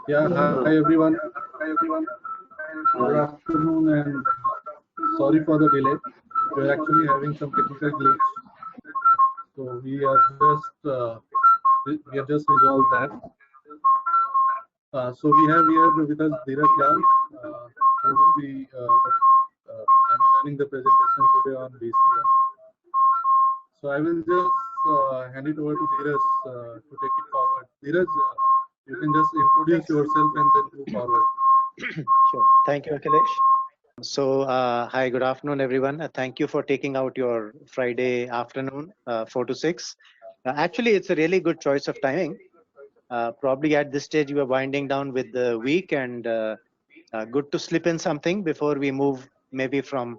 Yeah, hi everyone. Good afternoon and sorry for the delay. We're actually having some technical glitch. So we have just resolved that. So we have here with us Dheeraj Lal, who will be running the presentation today on BCM. So I will just hand it over to Dheeraj to take it forward. Dheeraj, you can just introduce yourself and then move forward. Sure. Thank you, Akhilesh. Hi, good afternoon, everyone. Thank you for taking out your Friday afternoon, 4 to 6. Actually, it's a really good choice of timing. Probably at this stage, you are winding down with the week and good to slip in something before we move maybe from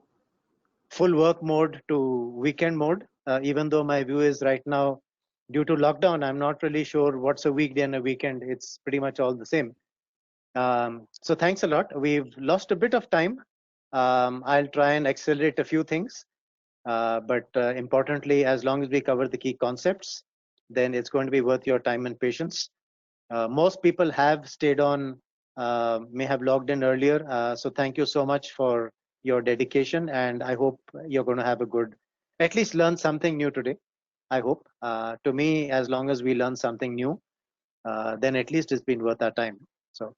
full work mode to weekend mode. Even though my view is right now, due to lockdown, I'm not really sure what's a weekday and a weekend. It's pretty much all the same. So thanks a lot. We've lost a bit of time. I'll try and accelerate a few things, but importantly, as long as we cover the key concepts, then it's going to be worth your time and patience. Most people have stayed on, may have logged in earlier. So thank you so much for your dedication, and I hope you're going to have a good, at least learn something new today. I hope. To me, as long as we learn something new, then at least it's been worth our time. So.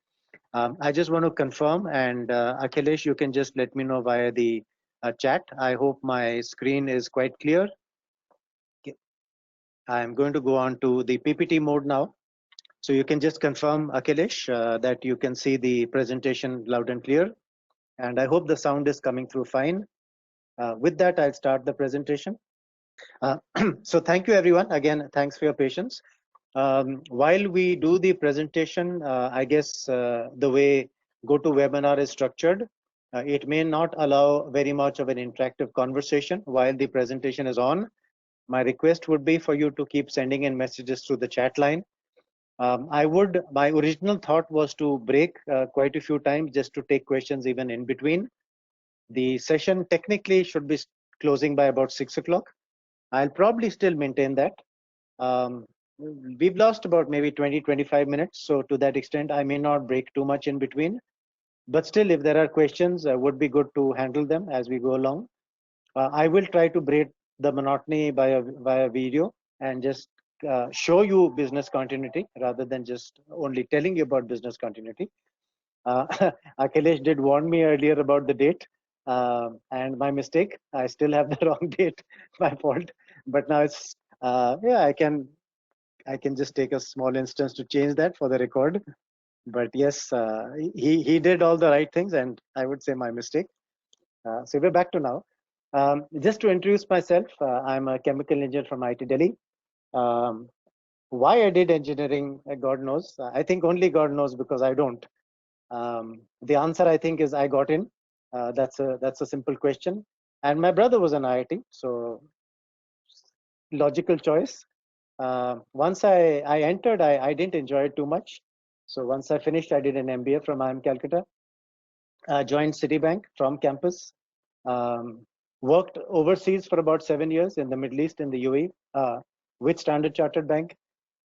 I just want to confirm, and Akhilesh, you can just let me know via the chat. I hope my screen is quite clear. Okay. I'm going to go on to the PPT mode now. So you can just confirm, Akhilesh, that you can see the presentation loud and clear. And I hope the sound is coming through fine. With that, I'll start the presentation. So thank you, everyone. Again, thanks for your patience. While we do the presentation, I guess the way GoToWebinar is structured, it may not allow very much of an interactive conversation while the presentation is on. My request would be for you to keep sending in messages through the chat line. My original thought was to break quite a few times just to take questions even in between. The session technically should be closing by about 6 o'clock. I'll probably still maintain that. We've lost about maybe 20-25 minutes, so to that extent I may not break too much in between, but still if there are questions, would be good to handle them as we go along. I will try to break the monotony via video and just show you business continuity rather than just only telling you about business continuity. Akhilesh did warn me earlier about the date, and my mistake, I still have the wrong date, my fault, but now it's yeah, I can just take a small instance to change that for the record. But yes, he did all the right things, and I would say my mistake. So we're back to now. Just to introduce myself, I'm a chemical engineer from IIT Delhi. Why I did engineering, God knows. I think only God knows because I don't. The answer I think is I got in. That's a simple question. And my brother was an IIT, so logical choice. Once I entered, I didn't enjoy it too much. So once I finished, I did an MBA from IIM Calcutta. Joined Citibank from campus. Worked overseas for about 7 years in the Middle East, in the UAE, with Standard Chartered Bank.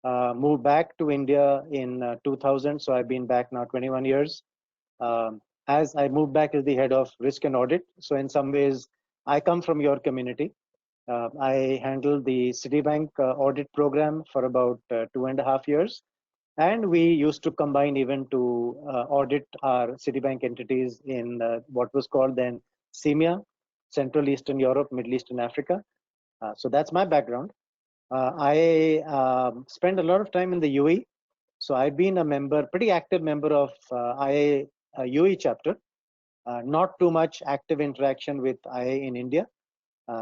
Moved back to India in 2000. So I've been back now 21 years. As I moved back as the head of risk and audit. So in some ways, I come from your community. I handled the Citibank audit program for about 2.5 years. And we used to combine even to audit our Citibank entities in what was called then CEMEA, Central Eastern Europe, Middle East and Africa. So that's my background. I spent a lot of time in the UAE. So I've been a member, pretty active member of IA UAE chapter. Not too much active interaction with IA in India.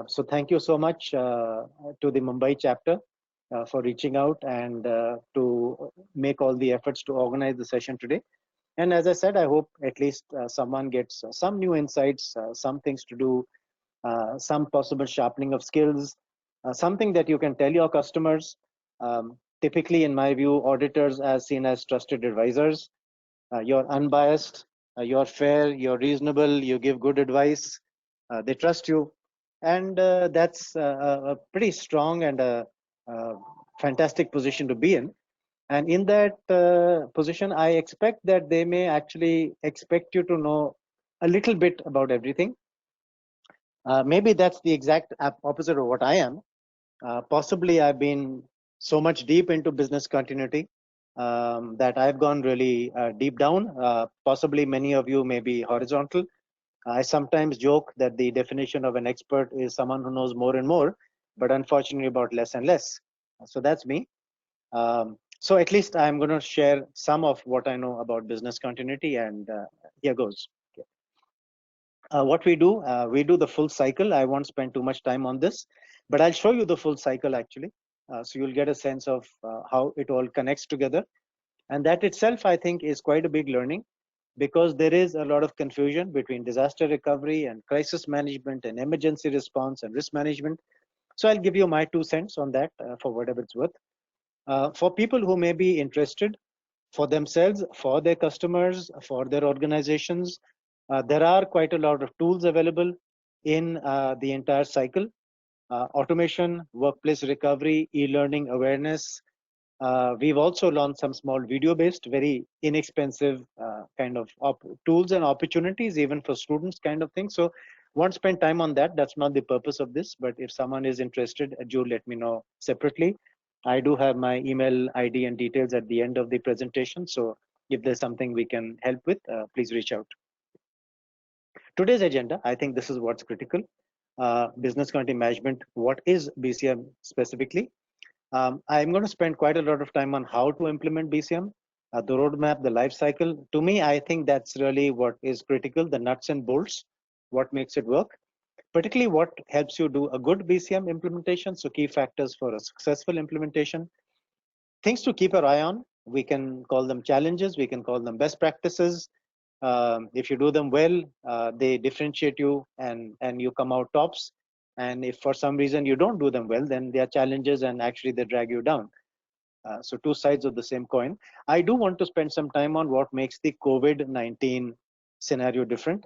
So thank you so much to the Mumbai chapter for reaching out and to make all the efforts to organize the session today. And as I said, I hope at least someone gets some new insights, some things to do, some possible sharpening of skills, something that you can tell your customers. Typically, in my view, auditors are seen as trusted advisors. You're unbiased, you're fair, you're reasonable, you give good advice, they trust you. And that's a pretty strong and a fantastic position to be in. And in that position, I expect that they may actually expect you to know a little bit about everything. Maybe that's the exact opposite of what I am. Possibly I've been so much deep into business continuity that I've gone really deep down. Possibly many of you may be horizontal. I sometimes joke that the definition of an expert is someone who knows more and more, but unfortunately about less and less. So that's me. So at least I'm going to share some of what I know about business continuity, and here goes. What we do the full cycle. I won't spend too much time on this, but I'll show you the full cycle actually. So you'll get a sense of how it all connects together. And that itself, I think, is quite a big learning, because there is a lot of confusion between disaster recovery and crisis management and emergency response and risk management. So I'll give you my 2 cents on that for whatever it's worth. For people who may be interested, for themselves, for their customers, for their organizations, there are quite a lot of tools available in the entire cycle. Automation, workplace recovery, e-learning awareness. We've also launched some small video-based, very inexpensive kind of tools and opportunities, even for students kind of thing. So won't spend time on that. That's not the purpose of this. But if someone is interested, do let me know separately. I do have my email ID and details at the end of the presentation. So if there's something we can help with, please reach out. Today's agenda, I think this is what's critical. Business continuity management. What is BCM specifically? I'm going to spend quite a lot of time on how to implement BCM, the roadmap, the life cycle. To me, I think that's really what is critical, the nuts and bolts, what makes it work, particularly what helps you do a good BCM implementation. So key factors for a successful implementation. Things to keep our eye on. We can call them challenges. We can call them best practices. If you do them well, they differentiate you and you come out tops. And if for some reason you don't do them well, then they are challenges and actually they drag you down. So two sides of the same coin. I do want to spend some time on what makes the COVID-19 scenario different.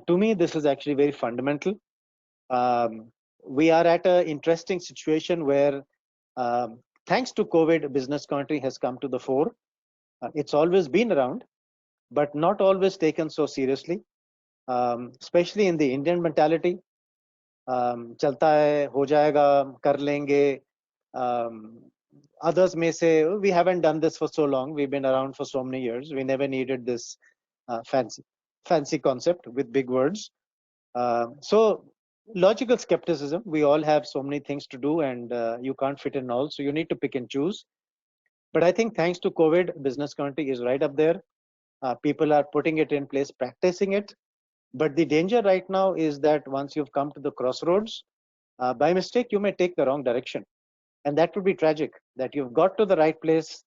To me, this is actually very fundamental. We are at an interesting situation where, thanks to COVID, business continuity has come to the fore. It's always been around, but not always taken so seriously, especially in the Indian mentality. Chalta hai, ho jayega, kar lenge. Others may say, oh, we haven't done this for so long. We've been around for so many years. We never needed this fancy concept with big words. So logical skepticism. We all have so many things to do, and you can't fit in all. So you need to pick and choose. But I think thanks to COVID, business continuity is right up there. People are putting it in place, practicing it. But the danger right now is that once you've come to the crossroads, by mistake, you may take the wrong direction. And that would be tragic, that you've got to the right place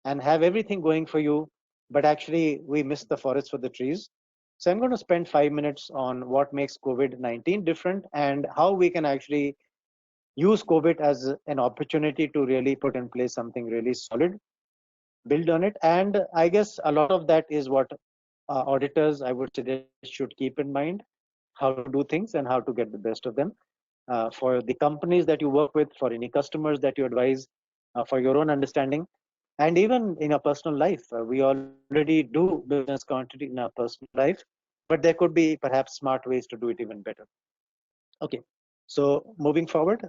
and have everything going for you, but actually we miss the forest for the trees. So I'm going to spend 5 minutes on what makes COVID-19 different and how we can actually use COVID as an opportunity to really put in place something really solid, build on it. And I guess a lot of that is what auditors, I would suggest, should keep in mind, how to do things and how to get the best of them. For the companies that you work with, for any customers that you advise, for your own understanding, and even in our personal life. We already do business continuity in our personal life, but there could be perhaps smart ways to do it even better. Okay, so moving forward,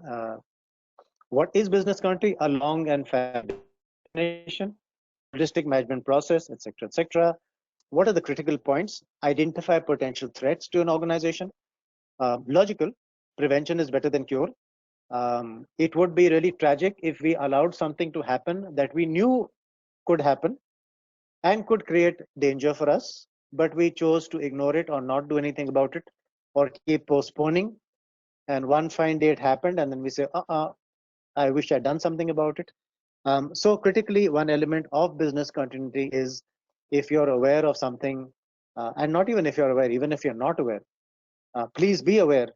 what is business continuity? A long and fast definition, holistic management process, etc., etc. What are the critical points? Identify potential threats to an organization. Logical, prevention is better than cure. It would be really tragic if we allowed something to happen that we knew could happen and could create danger for us, but we chose to ignore it or not do anything about it or keep postponing. And one fine day it happened, and then we say, I wish I'd done something about it. So critically, one element of business continuity is if you're aware of something, and not even if you're aware, even if you're not aware, please be aware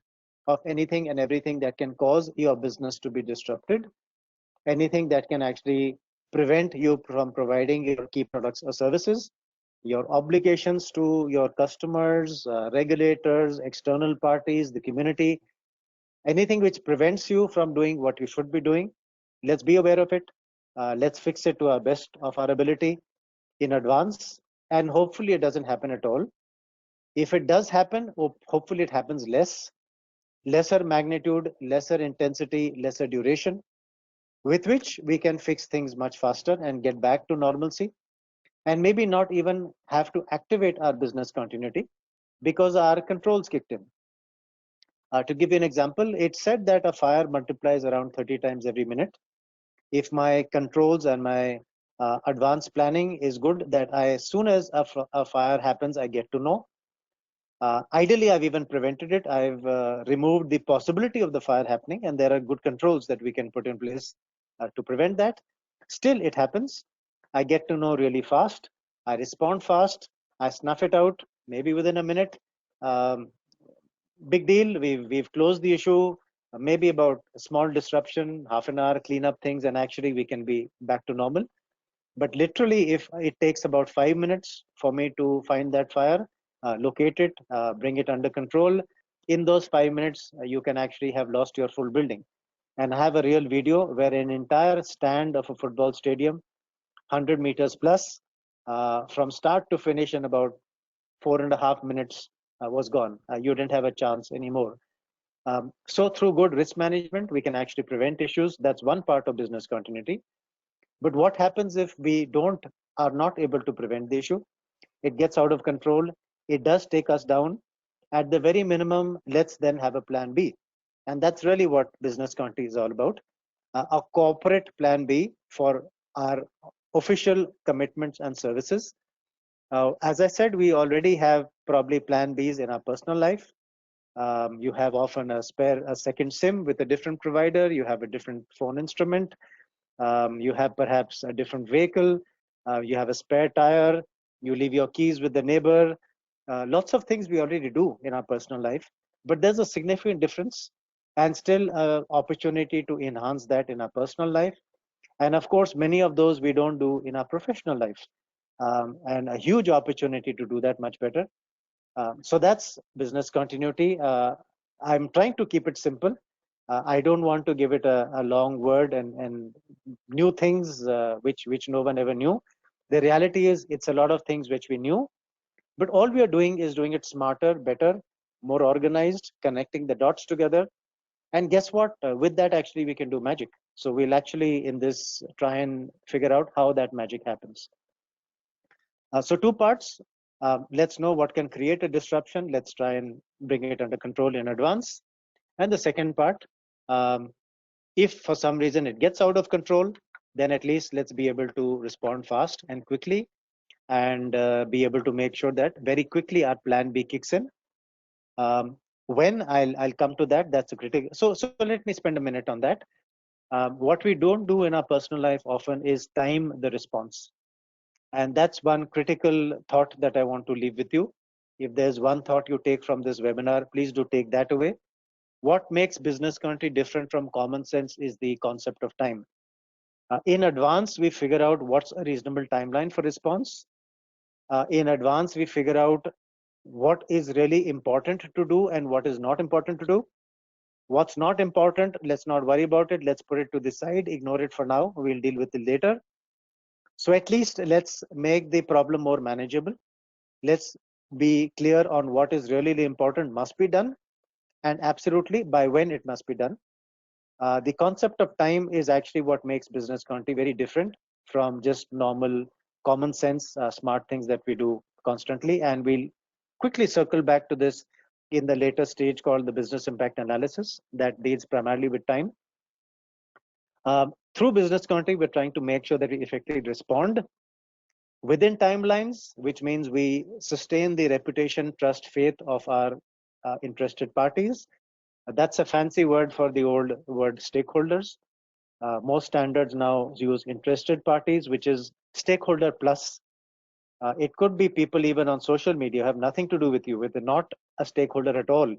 of anything and everything that can cause your business to be disrupted, anything that can actually prevent you from providing your key products or services, your obligations to your customers, regulators, external parties, the community, anything which prevents you from doing what you should be doing. Let's be aware of it. Let's fix it to our best of our ability in advance, and hopefully it doesn't happen at all. If it does happen, hopefully it happens lesser magnitude, lesser intensity, lesser duration, with which we can fix things much faster and get back to normalcy, and maybe not even have to activate our business continuity because our controls kicked in. To give you an example, it's said that a fire multiplies around 30 times every minute. If my controls and my advanced planning is good, that as soon as a fire happens, I get to know. Ideally, I've even prevented it. I've removed the possibility of the fire happening, and there are good controls that we can put in place to prevent that. Still, it happens. I get to know really fast. I respond fast. I snuff it out, maybe within a minute. Um, Big deal. We've closed the issue. Maybe about a small disruption, half an hour, clean up things, and actually we can be back to normal. But literally, if it takes about 5 minutes for me to find that fire, locate it, bring it under control, in those 5 minutes, you can actually have lost your full building. And I have a real video where an entire stand of a football stadium, 100 meters plus, from start to finish in about 4.5 minutes was gone. You didn't have a chance anymore. So through good risk management, we can actually prevent issues. That's one part of business continuity. But what happens if we are not able to prevent the issue? It gets out of control. It does take us down. At the very minimum, let's then have a plan B. And that's really what business continuity is all about. A corporate plan B for our official commitments and services. As I said, we already have probably plan Bs in our personal life. You have often a second SIM with a different provider. You have a different phone instrument. You have perhaps a different vehicle. You have a spare tire. You leave your keys with the neighbor. Lots of things we already do in our personal life, but there's a significant difference and still an opportunity to enhance that in our personal life. And of course, many of those we don't do in our professional life, and a huge opportunity to do that much better. So that's business continuity. I'm trying to keep it simple. I don't want to give it a long word and new things which no one ever knew. The reality is it's a lot of things which we knew, but all we are doing is doing it smarter, better, more organized, connecting the dots together. And guess what? With that, actually, we can do magic. So we'll actually in this try and figure out how that magic happens. So two parts. Let's know what can create a disruption. Let's try and bring it under control in advance. And the second part, if for some reason it gets out of control, then at least let's be able to respond fast and quickly and be able to make sure that very quickly our plan B kicks in. When I'll come to that, that's a critical. So let me spend a minute on that. What we don't do in our personal life often is time the response. And that's one critical thought that I want to leave with you. If there's one thought you take from this webinar, please do take that away. What makes business continuity different from common sense is the concept of time. In advance, we figure out what's a reasonable timeline for response. In advance, we figure out what is really important to do and what is not important to do. What's not important, let's not worry about it. Let's put it to the side, ignore it for now. We'll deal with it later. So at least let's make the problem more manageable. Let's be clear on what is really important must be done, and absolutely by when it must be done. The concept of time is actually what makes business continuity very different from just normal common sense smart things that we do constantly. And we'll quickly circle back to this in the later stage called the business impact analysis that deals primarily with time. Through business continuity, we're trying to make sure that we effectively respond within timelines, which means we sustain the reputation, trust, faith of our interested parties. That's a fancy word for the old word stakeholders. Most standards now use interested parties, which is stakeholder plus. It could be people even on social media have nothing to do with you, they're not a stakeholder at all,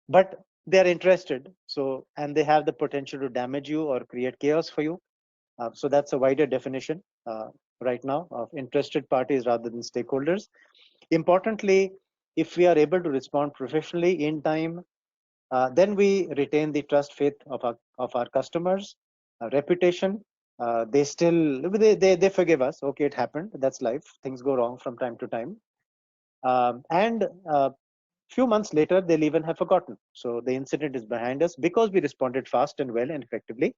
but they're interested. So, and they have the potential to damage you or create chaos for you. So that's a wider definition right now of interested parties rather than stakeholders. Importantly, if we are able to respond professionally in time, then we retain the trust, faith of our customers, reputation, They still they forgive us. Okay, it happened. That's life. Things go wrong from time to time. And few months later, they'll even have forgotten. So the incident is behind us because we responded fast and well and effectively.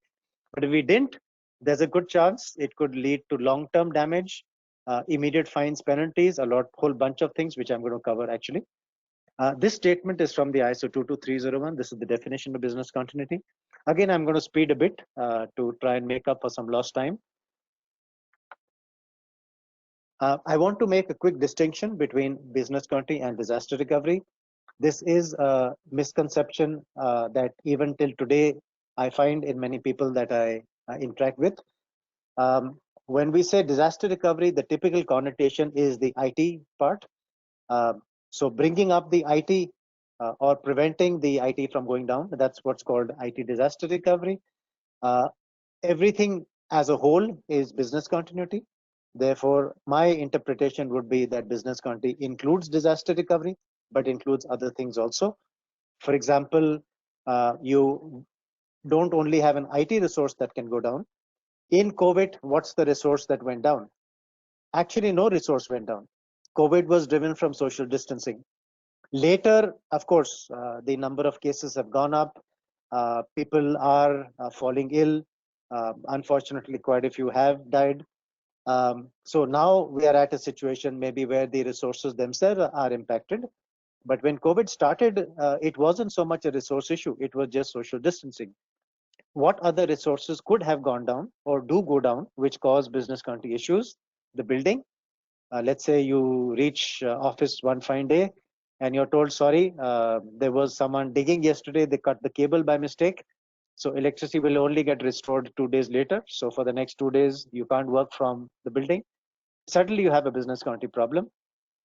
But if we didn't, there's a good chance it could lead to long-term damage, immediate fines, penalties, whole bunch of things, which I'm going to cover actually. This statement is from the ISO 22301. This is the definition of business continuity. Again, I'm going to speed a bit to try and make up for some lost time. I want to make a quick distinction between business continuity and disaster recovery. This is a misconception that even till today, I find in many people that I interact with. When we say disaster recovery, the typical connotation is the IT part. So bringing up the IT or preventing the IT from going down, that's what's called IT disaster recovery. Everything as a whole is business continuity. Therefore, my interpretation would be that business continuity includes disaster recovery, but includes other things also. For example, you don't only have an IT resource that can go down. In COVID, what's the resource that went down? Actually, no resource went down. COVID was driven from social distancing. Later, of course, the number of cases have gone up. People are falling ill. Unfortunately, quite a few have died. So now we are at a situation maybe where the resources themselves are impacted. But when COVID started, it wasn't so much a resource issue. It was just social distancing. What other resources could have gone down or do go down, which cause business continuity issues? The building. Let's say you reach office one fine day and you're told, sorry, there was someone digging yesterday, they cut the cable by mistake. So electricity will only get restored 2 days later. So for the next 2 days, you can't work from the building. Suddenly you have a business continuity problem.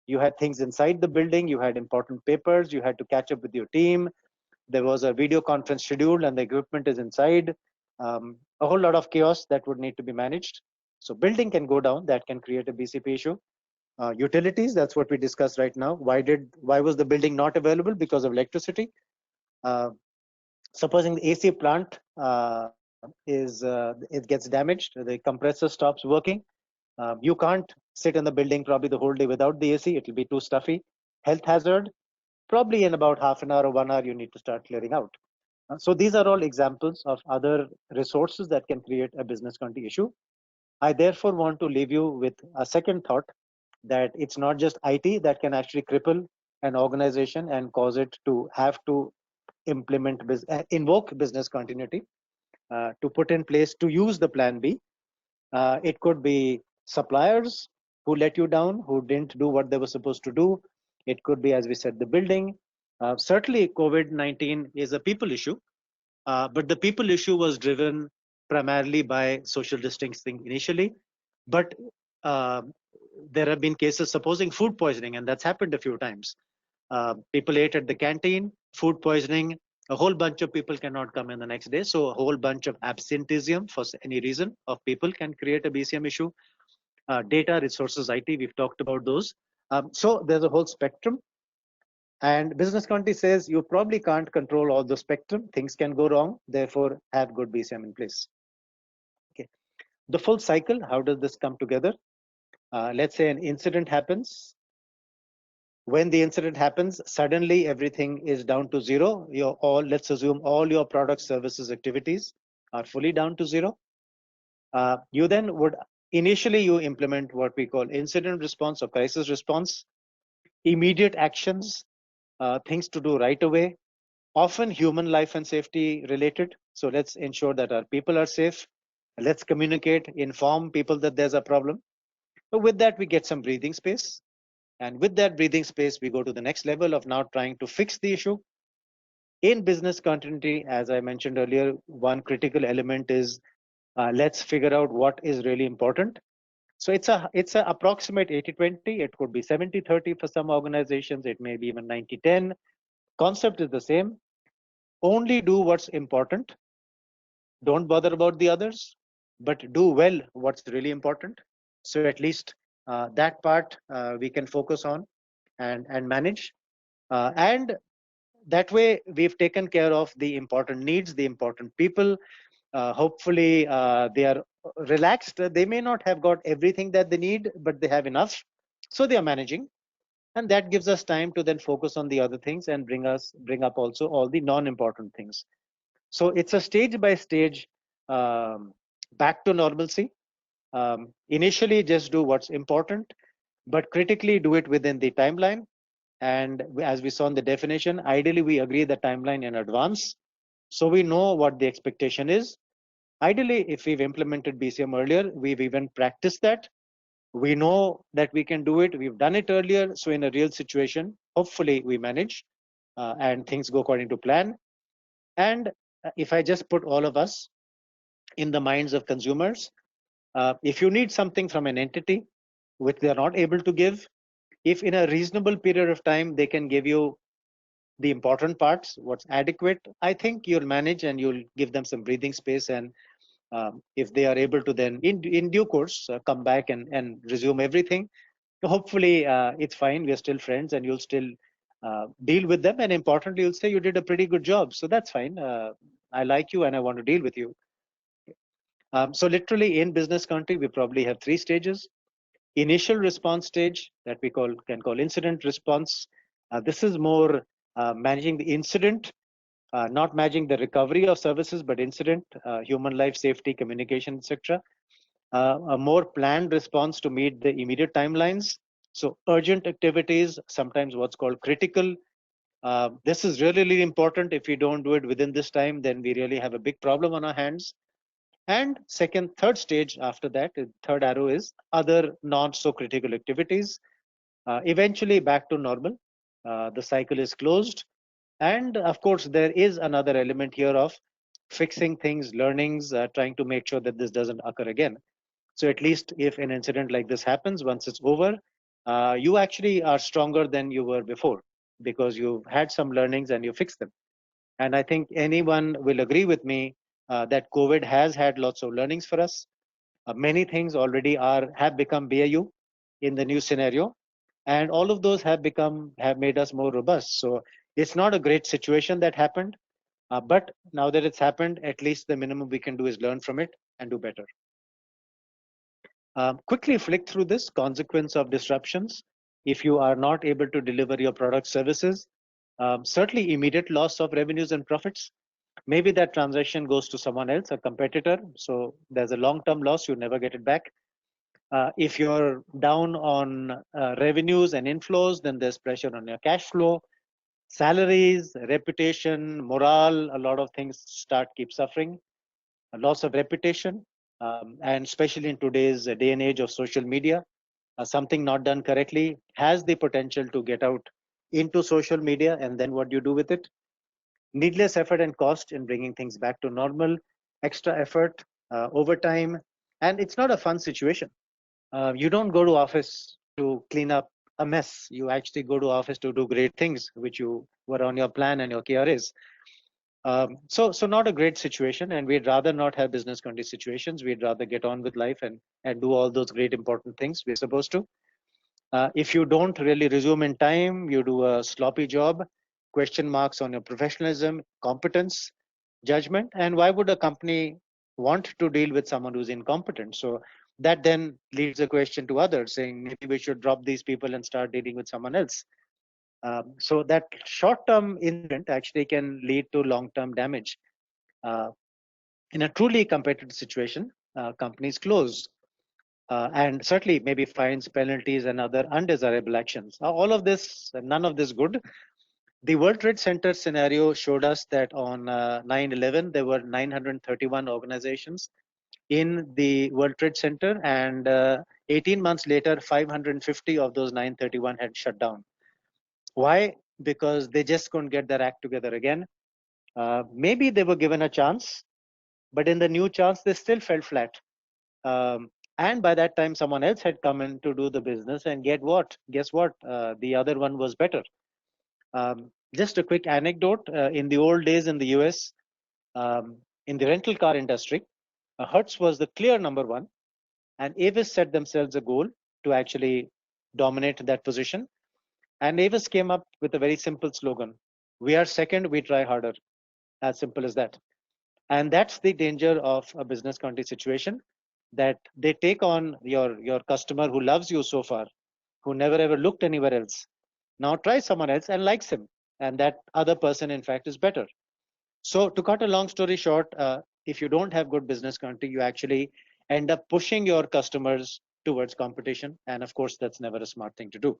You had things inside the building, you had important papers, you had to catch up with your team. There was a video conference scheduled and the equipment is inside. A whole lot of chaos that would need to be managed. So building can go down, that can create a BCP issue. Utilities, that's what we discussed right now. Why was the building not available? Because of electricity. Supposing the AC plant it gets damaged, the compressor stops working. You can't sit in the building probably the whole day without the AC. It will be too stuffy. Health hazard, probably in about half an hour or 1 hour, you need to start clearing out. So these are all examples of other resources that can create a business continuity issue. I therefore want to leave you with a second thought that it's not just IT that can actually cripple an organization and cause it to have to invoke business continuity to put in place to use the plan B. It could be suppliers who let you down, who didn't do what they were supposed to do. It could be, as we said, the building. Certainly, COVID-19 is a people issue, but the people issue was driven primarily by social distancing initially. But there have been cases supposing food poisoning, and that's happened a few times. People ate at the canteen, food poisoning, a whole bunch of people cannot come in the next day. So a whole bunch of absenteeism for any reason of people can create a BCM issue. Data, resources, IT, we've talked about those. So there's a whole spectrum. And business continuity says you probably can't control all the spectrum. Things can go wrong. Therefore, have good BCM in place. Okay. The full cycle, how does this come together? Let's say an incident happens. When the incident happens, suddenly everything is down to zero. Let's assume all your product, services, activities are fully down to zero. You then would initially you implement what we call incident response or crisis response, immediate actions, things to do right away, often human life and safety related. So let's ensure that our people are safe. Let's communicate, inform people that there's a problem. But with that, we get some breathing space. And with that breathing space, we go to the next level of now trying to fix the issue. In business continuity, as I mentioned earlier, one critical element is let's figure out what is really important. So it's a approximate 80-20. It could be 70-30 for some organizations. It may be even 90-10. Concept is the same. Only do what's important. Don't bother about the others, but do well what's really important. So at least that part we can focus on and manage. And that way we've taken care of the important needs, the important people. Hopefully, they are relaxed. They may not have got everything that they need, but they have enough. So they are managing. And that gives us time to then focus on the other things and bring up also all the non-important things. So it's a stage by stage back to normalcy. Initially, just do what's important, but critically do it within the timeline. And as we saw in the definition, ideally we agree the timeline in advance, so we know what the expectation is. Ideally, if we've implemented BCM earlier, we've even practiced that. We know that we can do it. We've done it earlier. So in a real situation, hopefully we manage and things go according to plan. And if I just put all of us in the minds of consumers, if you need something from an entity which they are not able to give, if in a reasonable period of time they can give you the important parts, what's adequate, I think you'll manage and you'll give them some breathing space. And if they are able to then in due course come back and resume everything, hopefully it's fine, we're still friends, and you'll still deal with them, and importantly you'll say you did a pretty good job, so that's fine. I like you and I want to deal with you. So literally in business country we probably have 3 stages. Initial response stage that we can call incident response. This is more managing the incident, not managing the recovery of services, but incident, human life, safety, communication, etc. A more planned response to meet the immediate timelines. So urgent activities, sometimes what's called critical. This is really, really important. If we don't do it within this time, then we really have a big problem on our hands. And third stage after that, third arrow is other not so critical activities. Eventually back to normal. The cycle is closed. And of course, there is another element here of fixing things, learnings, trying to make sure that this doesn't occur again. So at least if an incident like this happens, once it's over, you actually are stronger than you were before because you've had some learnings and you fixed them. And I think anyone will agree with me that COVID has had lots of learnings for us. Many things already have become BAU in the new scenario, and all of those have made us more robust. So it's not a great situation that happened, but now that it's happened, at least the minimum we can do is learn from it and do better. Quickly flick through this consequence of disruptions. If you are not able to deliver your product services, certainly immediate loss of revenues and profits. Maybe that transaction goes to someone else, a competitor. So there's a long-term loss, you never get it back. If you're down on revenues and inflows, then there's pressure on your cash flow, salaries, reputation, morale, a lot of things keep suffering. A loss of reputation, and especially in today's day and age of social media, something not done correctly has the potential to get out into social media, and then what do you do with it? Needless effort and cost in bringing things back to normal, extra effort, overtime, and it's not a fun situation. You don't go to office to clean up a mess. You actually go to office to do great things, which you were on your plan and your KRAs. So not a great situation, and we'd rather not have business country situations. We'd rather get on with life and do all those great important things we're supposed to. If you don't really resume in time, you do a sloppy job, question marks on your professionalism, competence, judgment, and why would a company want to deal with someone who's incompetent? So that then leads a question to others saying maybe we should drop these people and start dealing with someone else. So that short-term incident actually can lead to long-term damage. In a truly competitive situation, companies close. And certainly maybe fines, penalties, and other undesirable actions. All of this, none of this good. The World Trade Center scenario showed us that on 9/11, there were 931 organizations in the World Trade Center, and 18 months later, 550 of those 931 had shut down. Why? Because they just couldn't get their act together again. Maybe they were given a chance, but in the new chance, they still fell flat. And by that time, someone else had come in to do the business, and guess what? The other one was better. Just a quick anecdote. In the old days in the US, in the rental car industry, Hertz was the clear number one, and Avis set themselves a goal to actually dominate that position. And Avis came up with a very simple slogan: "We are second, we try harder." As simple as that. And that's the danger of a business continuity situation, that they take on your customer who loves you so far, who never ever looked anywhere else, now tries someone else and likes him, and that other person in fact is better. So to cut a long story short, if you don't have good business continuity, you actually end up pushing your customers towards competition, and of course that's never a smart thing to do.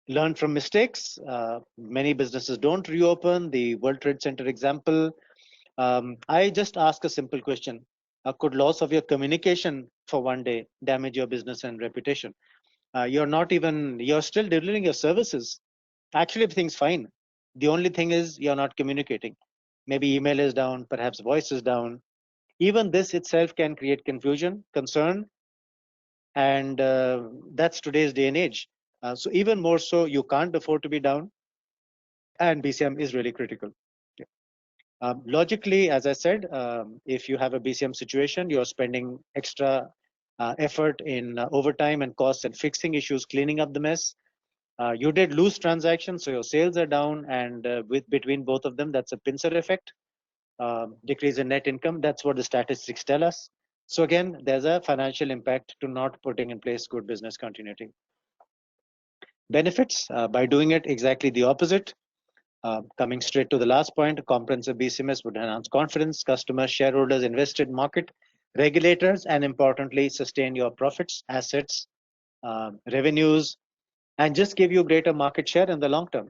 Learn from mistakes. Many businesses don't reopen. The World Trade Center example. I just ask a simple question. Could loss of your communication for one day damage your business and reputation? You're still delivering your services. Actually, everything's fine. The only thing is you're not communicating. Maybe email is down, perhaps voice is down. Even this itself can create confusion, concern, and that's today's day and age. So even more so, you can't afford to be down, and BCM is really critical. Logically, as I said, if you have a BCM situation, you're spending extra effort in overtime and costs and fixing issues, cleaning up the mess. You did lose transactions, so your sales are down, and between both of them, that's a pincer effect, decrease in net income. That's what the statistics tell us. So again, there's a financial impact to not putting in place good business continuity. Benefits, by doing it exactly the opposite. Coming straight to the last point, comprehensive BCMS would enhance confidence, customers, shareholders, invested market, regulators, and importantly, sustain your profits, assets, revenues, and just give you greater market share in the long term.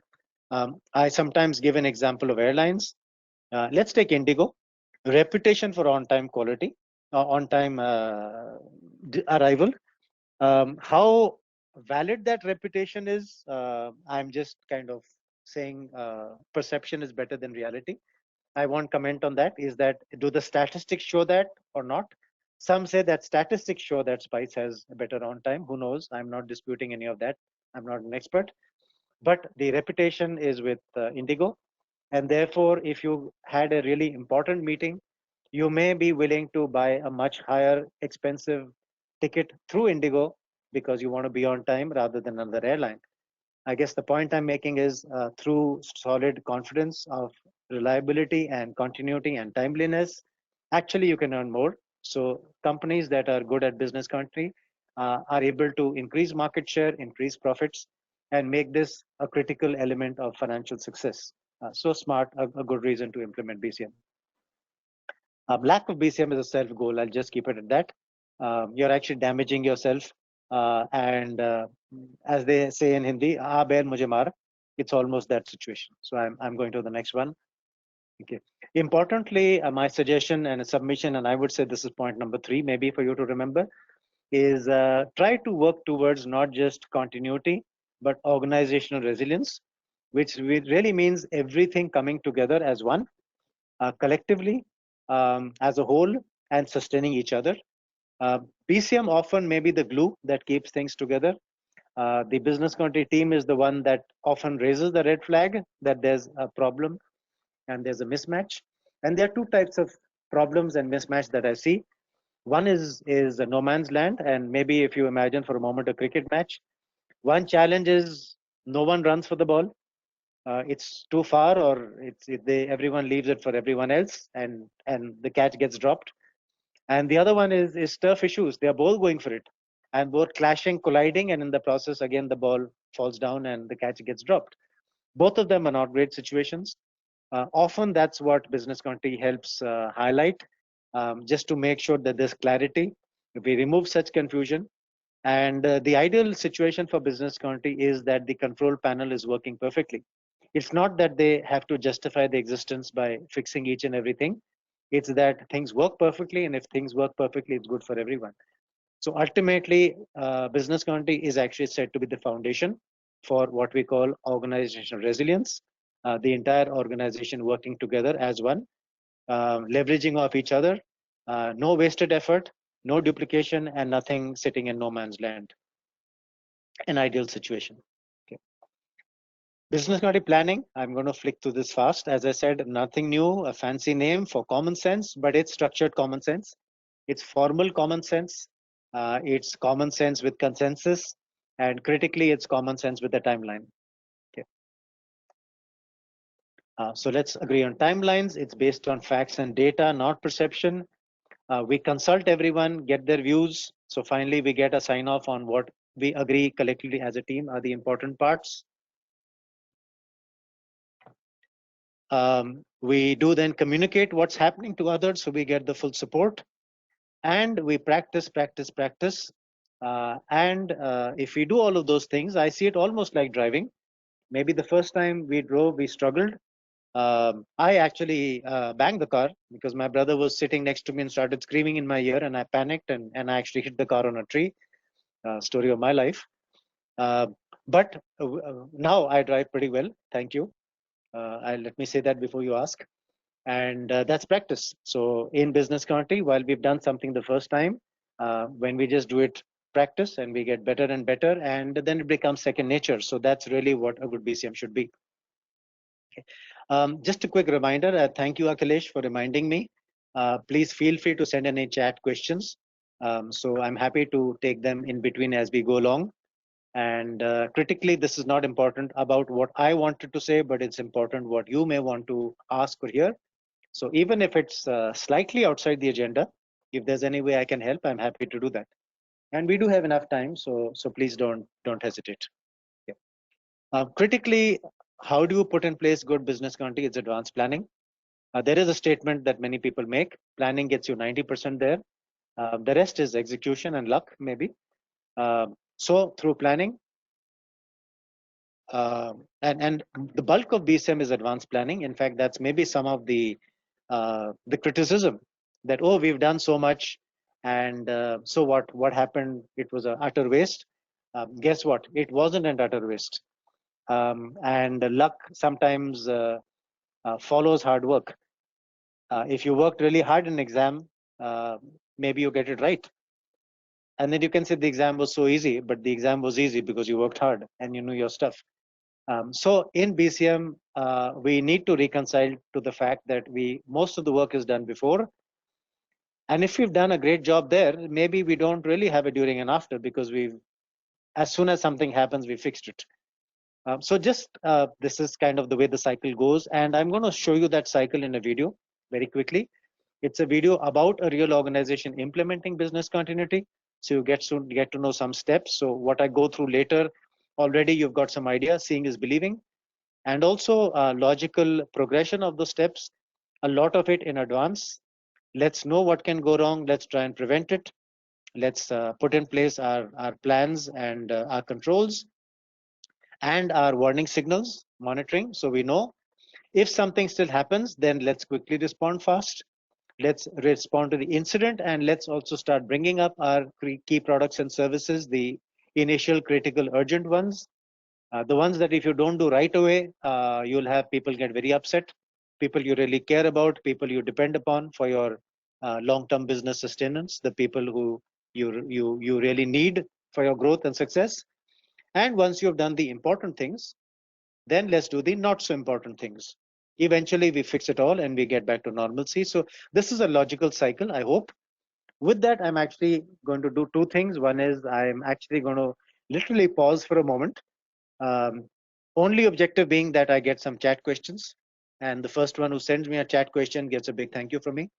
I sometimes give an example of airlines. Let's take Indigo. Reputation for on-time quality, on-time arrival. How valid that reputation is, I'm just kind of saying perception is better than reality. I won't comment on that. Is that, do the statistics show that or not? Some say that statistics show that Spice has a better on time. Who knows? I'm not disputing any of that. I'm not an expert. But the reputation is with Indigo. And therefore, if you had a really important meeting, you may be willing to buy a much higher expensive ticket through Indigo because you want to be on time rather than another airline. I guess the point I'm making is through solid confidence of reliability and continuity and timeliness, actually you can earn more. So companies that are good at business continuity are able to increase market share, increase profits, and make this a critical element of financial success. So smart, a good reason to implement BCM. Lack of BCM is a self goal. I'll just keep it at that. You're actually damaging yourself. And as they say in Hindi, "Aa bail mujhe maar." It's almost that situation. So I'm going to the next one. Okay. Importantly, my suggestion and a submission, and I would say this is point number 3, maybe for you to remember, is try to work towards not just continuity, but organizational resilience, which really means everything coming together as one, collectively, as a whole, and sustaining each other. BCM often may be the glue that keeps things together. The business continuity team is the one that often raises the red flag that there's a problem and there's a mismatch. And there are 2 types of problems and mismatch that I see. One is a no man's land, and maybe if you imagine for a moment a cricket match, one challenge is no one runs for the ball. It's too far, or everyone leaves it for everyone else, and the catch gets dropped. And the other one is turf issues. They are both going for it, and both clashing, colliding, and in the process, again, the ball falls down and the catch gets dropped. Both of them are not great situations. Often that's what business continuity helps highlight, just to make sure that there's clarity. We remove such confusion. And the ideal situation for business continuity is that the control panel is working perfectly. It's not that they have to justify the existence by fixing each and everything. It's that things work perfectly, and if things work perfectly, it's good for everyone. So ultimately, business continuity is actually said to be the foundation for what we call organizational resilience, the entire organization working together as one, leveraging off each other, no wasted effort, no duplication, and nothing sitting in no man's land. An ideal situation. Okay. Business continuity planning, I'm going to flick through this fast. As I said, nothing new, a fancy name for common sense, but it's structured common sense. It's formal common sense. It's common sense with consensus, and critically, it's common sense with the timeline. Okay. So let's agree on timelines. It's based on facts and data, not perception. We consult everyone, get their views. So finally, we get a sign off on what we agree collectively as a team are the important parts. We do then communicate what's happening to others, so we get the full support. And we practice, practice, practice. If we do all of those things, I see it almost like driving. Maybe the first time we drove, we struggled. I actually banged the car because my brother was sitting next to me and started screaming in my ear, and I panicked and I actually hit the car on a tree. Story of my life. But now I drive pretty well. Thank you. Let me say that before you ask. And that's practice. So in business country, while we've done something the first time, when we just do it, practice, and we get better and better, and then it becomes second nature. So that's really what a good BCM should be. Just a quick reminder, thank you, Akhilesh, for reminding me. Please feel free to send any chat questions. So I'm happy to take them in between as we go along. And critically, this is not important about what I wanted to say, but it's important what you may want to ask or hear. So even if it's slightly outside the agenda, if there's any way I can help, I'm happy to do that. And we do have enough time, so please don't hesitate. Yeah. Critically, how do you put in place good business continuity? It's advanced planning. There is a statement that many people make: planning gets you 90% there. The rest is execution and luck, maybe. So through planning, and the bulk of BCM is advanced planning. In fact, that's maybe some of the criticism that, oh, we've done so much, and so what happened? It was an utter waste. Guess what? It wasn't an utter waste. And luck sometimes follows hard work. If you worked really hard in an exam, maybe you get it right. And then you can say the exam was so easy, but the exam was easy because you worked hard and you knew your stuff. So in BCM, we need to reconcile to the fact that most of the work is done before. And if we've done a great job there, maybe we don't really have a during and after, because as soon as something happens, we fixed it. So this is kind of the way the cycle goes. And I'm going to show you that cycle in a video very quickly. It's a video about a real organization implementing business continuity. So you get to know some steps. So what I go through later, already you've got some idea. Seeing is believing. And also logical progression of the steps, a lot of it in advance. Let's know what can go wrong. Let's try and prevent it. Let's put in place our plans and our controls and our warning signals monitoring. So we know if something still happens, then let's quickly respond fast. Let's respond to the incident, and let's also start bringing up our key products and services, the initial critical urgent ones, the ones that if you don't do right away, you'll have people get very upset, people you really care about, people you depend upon for your long-term business sustenance, the people who you really need for your growth and success. And once you've done the important things, then let's do the not so important things. Eventually we fix it all and we get back to normalcy. So this is a logical cycle, I hope. With that, I'm actually going to do two things. One is I'm actually going to literally pause for a moment. Only objective being that I get some chat questions, and the first one who sends me a chat question gets a big thank you from me,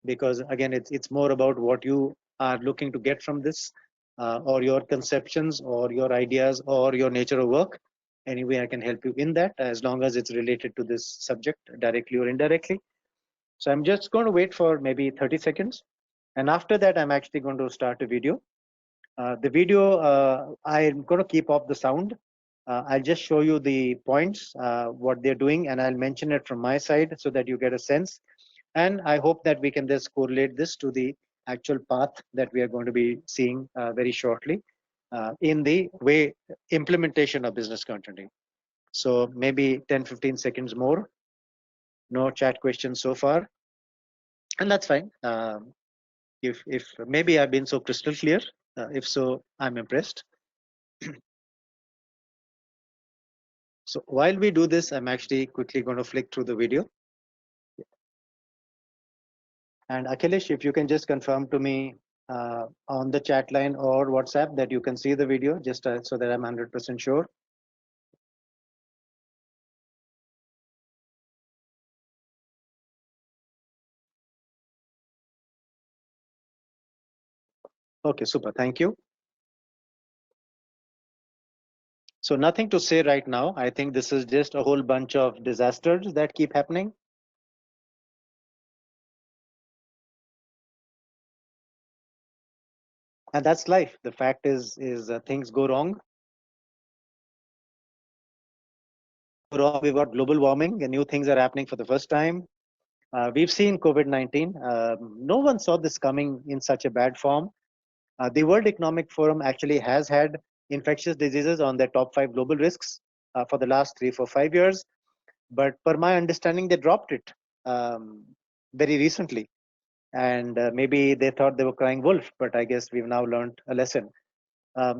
because again, it's more about what you are looking to get from this, or your conceptions or your ideas or your nature of work. Anyway, I can help you in that, as long as it's related to this subject directly or indirectly. So I'm just going to wait for maybe 30 seconds. And after that, I'm actually going to start a video. The video, I'm going to keep off the sound. I'll just show you the points, what they're doing, and I'll mention it from my side so that you get a sense. And I hope that we can just correlate this to the actual path that we are going to be seeing very shortly in the way implementation of business continuity. So maybe 10-15 seconds more. No chat questions so far, and that's fine. If maybe I've been so crystal clear, if so, I'm impressed. So while we do this, I'm actually quickly going to flick through the video. And Akhilesh, if you can just confirm to me on the chat line or WhatsApp that you can see the video, just so that I'm 100% sure. Okay, super. Thank you. So nothing to say right now. I think this is just a whole bunch of disasters that keep happening. And that's life. The fact is things go wrong. We've got global warming and new things are happening for the first time. We've seen COVID-19. No one saw this coming in such a bad form. The World Economic Forum actually has had infectious diseases on their top 5 global risks for the last 3, 4, 5 years. But per my understanding, they dropped it very recently. And maybe they thought they were crying wolf, but I guess we've now learned a lesson.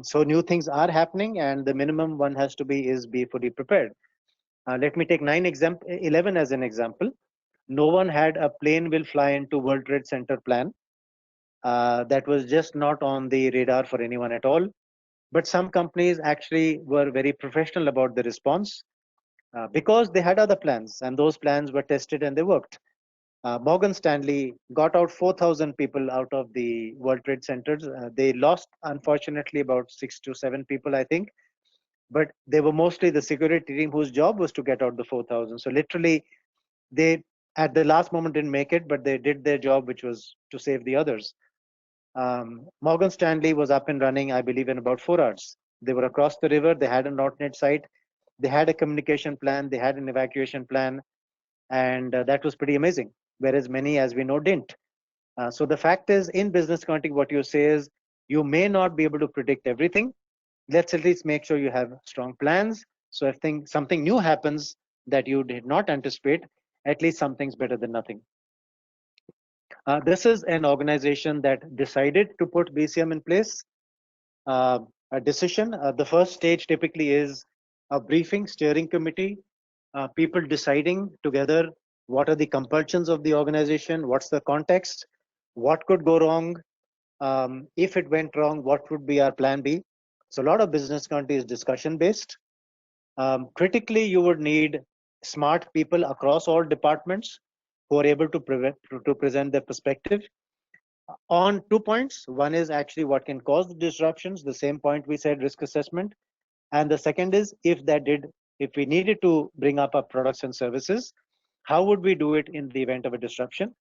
So new things are happening, and the minimum one has to be fully prepared. Let me take 11 as an example. No one had a plane will fly into World Trade Center plan. That was just not on the radar for anyone at all. But some companies actually were very professional about the response because they had other plans, and those plans were tested and they worked. Morgan Stanley got out 4,000 people out of the World Trade Centers. They lost, unfortunately, about 6 to 7 people, I think. But they were mostly the security team whose job was to get out the 4,000. So literally, they at the last moment didn't make it, but they did their job, which was to save the others. Morgan Stanley was up and running, I believe, in about 4 hours. They were across the river. They had an alternate site. They had a communication plan. They had an evacuation plan. And that was pretty amazing. Whereas many, as we know, didn't. So the fact is, in business accounting, what you say is you may not be able to predict everything. Let's at least make sure you have strong plans. So if something new happens that you did not anticipate, at least something's better than nothing. This is an organization that decided to put BCM in place. A decision. The first stage typically is a briefing steering committee, people deciding together what are the compulsions of the organization, what's the context, what could go wrong, if it went wrong, what would be our plan B. So a lot of business continuity is discussion based. Critically, you would need smart people across all departments who are able to present their perspective on 2 points. One is actually what can cause the disruptions, the same point we said, risk assessment. And the second is if we needed to bring up our products and services, how would we do it in the event of a disruption?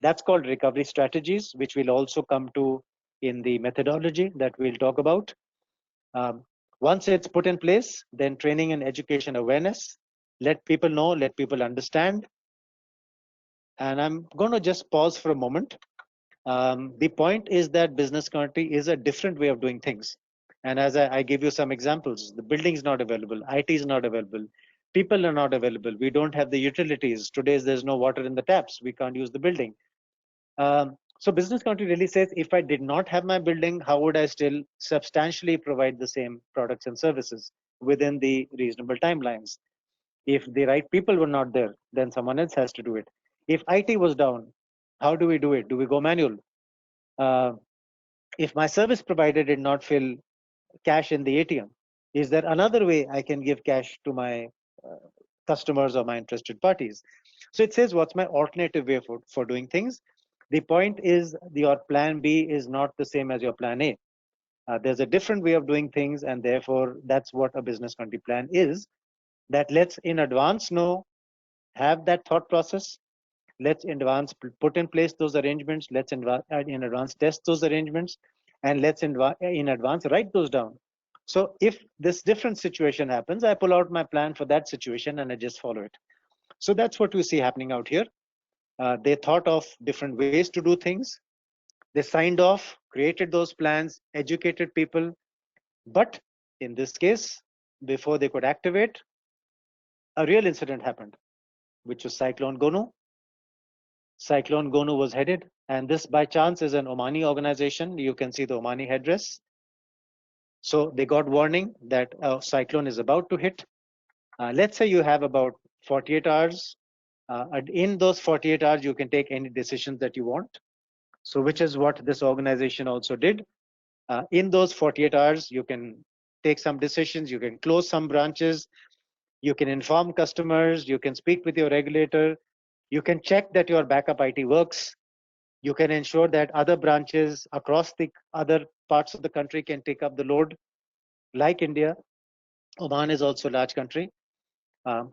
That's called recovery strategies, which we'll also come to in the methodology that we'll talk about. Once it's put in place, then training and education awareness, let people know, let people understand. And I'm going to just pause for a moment. The point is that business continuity is a different way of doing things. And as I give you some examples, the building is not available, IT is not available, people are not available, we don't have the utilities. Today, there's no water in the taps, we can't use the building. So business continuity really says, if I did not have my building, how would I still substantially provide the same products and services within the reasonable timelines? If the right people were not there, then someone else has to do it. If IT was down, how do we do it? Do we go manual? If my service provider did not fill cash in the ATM, is there another way I can give cash to my customers or my interested parties? So it says, what's my alternative way for doing things? The point is, your plan B is not the same as your plan A. There's a different way of doing things, and therefore that's what a business continuity plan is. That let's in advance know, have that thought process. Let's in advance put in place those arrangements. Let's in advance test those arrangements, and let's in advance write those down. So if this different situation happens, I pull out my plan for that situation and I just follow it. So that's what we see happening out here. They thought of different ways to do things. They signed off, created those plans, educated people. But in this case, before they could activate, a real incident happened, which was Cyclone Gonu. Cyclone Gonu was headed, and this by chance is an Omani organization. You can see the Omani headdress. So they got warning that a cyclone is about to hit. Let's say you have about 48 hours. In those 48 hours, you can take any decisions that you want. So which is what this organization also did. In those 48 hours, you can take some decisions, you can close some branches, you can inform customers, you can speak with your regulator, you can check that your backup IT works. You can ensure that other branches across the other parts of the country can take up the load, like India. Oman is also a large country.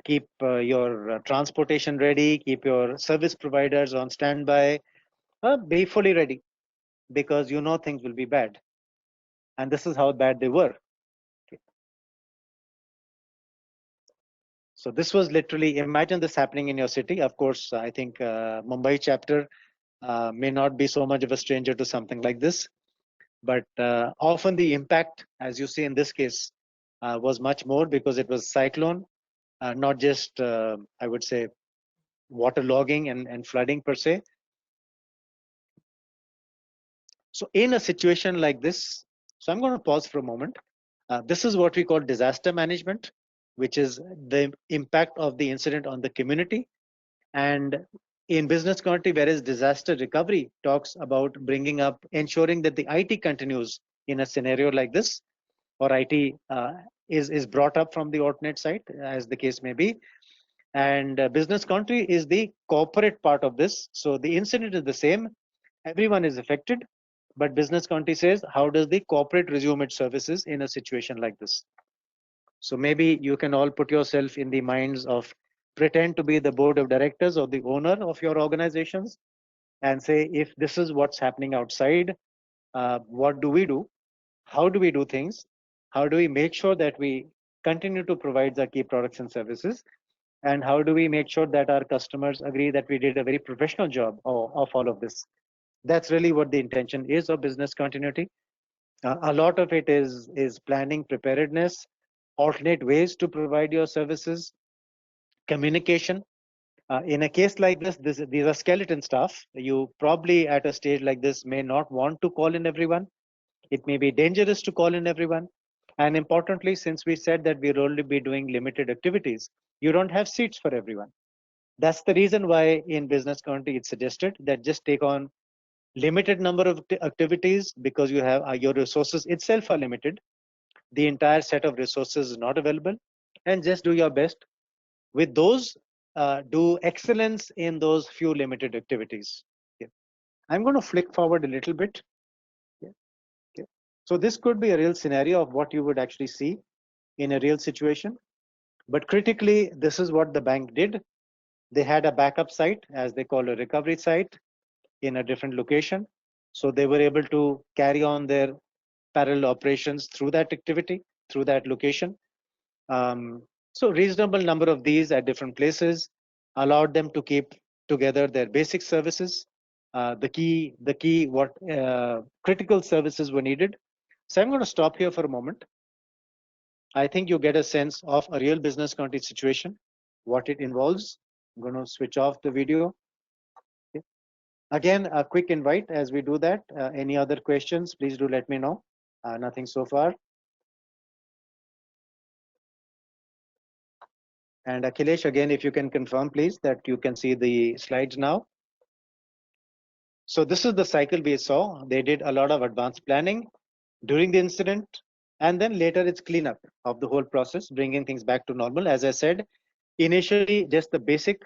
Keep your transportation ready, keep your service providers on standby, be fully ready, because you know things will be bad. And this is how bad they were. Okay. So this was literally, imagine this happening in your city. Of course, I think Mumbai chapter may not be so much of a stranger to something like this, but often the impact, as you see in this case, was much more because it was cyclone, not just, I would say, waterlogging and flooding per se. So in a situation like this, so I'm going to pause for a moment. This is what we call disaster management, which is the impact of the incident on the community. And in business continuity, whereas disaster recovery talks about bringing up, ensuring that the IT continues in a scenario like this, or IT is brought up from the alternate site, as the case may be. And business continuity is the corporate part of this. So the incident is the same, everyone is affected, but business continuity says, how does the corporate resume its services in a situation like this? So maybe you can all put yourself in the minds of, pretend to be the board of directors or the owner of your organizations, and say, if this is what's happening outside, what do we do? How do we do things? How do we make sure that we continue to provide the key products and services? And how do we make sure that our customers agree that we did a very professional job of all of this? That's really what the intention is of business continuity. A lot of it is planning, preparedness, alternate ways to provide your services, communication. In a case like this, these are skeleton staff. You probably at a stage like this may not want to call in everyone. It may be dangerous to call in everyone. And importantly, since we said that we'll only be doing limited activities, you don't have seats for everyone. That's the reason why in business continuity it's suggested that just take on limited number of activities, because you have your resources itself are limited. The entire set of resources is not available, and just do your best with those. Do excellence in those few limited activities. Okay. I'm going to flick forward a little bit. Okay. So this could be a real scenario of what you would actually see in a real situation. But critically, this is what the bank did. They had a backup site, as they call a recovery site, in a different location. So they were able to carry on their parallel operations through that activity, through that location. So reasonable number of these at different places allowed them to keep together their basic services. The key what critical services were needed. So I'm going to stop here for a moment. I think you get a sense of a real business continuity situation, what it involves. I'm going to switch off the video. Okay. Again, a quick invite as we do that. Any other questions, please do let me know. Nothing so far. And Akhilesh, again, if you can confirm, please, that you can see the slides now. So this is the cycle we saw. They did a lot of advanced planning during the incident, and then later it's cleanup of the whole process, bringing things back to normal. As I said, initially just the basic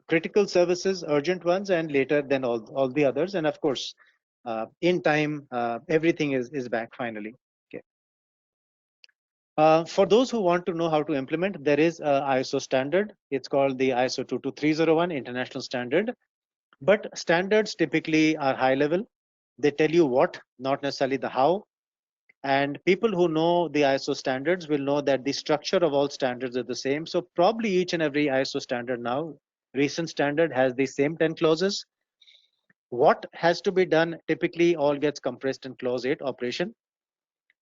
critical services, urgent ones, and later then all the others. And of course, in time, everything is back finally. Okay. For those who want to know how to implement, there is a ISO standard. It's called the ISO 22301 International Standard. But standards typically are high level. They tell you what, not necessarily the how. And people who know the ISO standards will know that the structure of all standards are the same. So probably each and every ISO standard now, recent standard, has the same 10 clauses. What has to be done typically all gets compressed in clause 8, operation.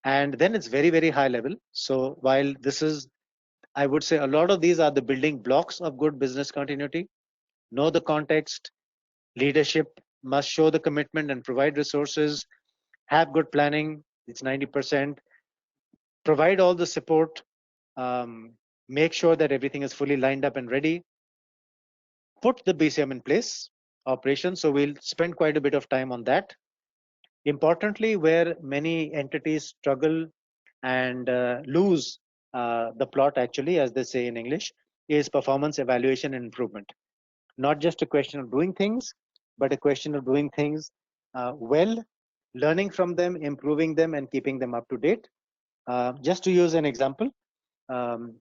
And then it's very, very high level. So while this is, I would say a lot of these are the building blocks of good business continuity. Know the context, leadership must show the commitment and provide resources, have good planning, it's 90%, provide all the support, make sure that everything is fully lined up and ready, put the BCM in place, operations. So we'll spend quite a bit of time on that. Importantly, where many entities struggle and lose the plot, actually, as they say in English, is performance evaluation and improvement. Not just a question of doing things, but a question of doing things well, learning from them, improving them, and keeping them up to date. Just to use an example, um,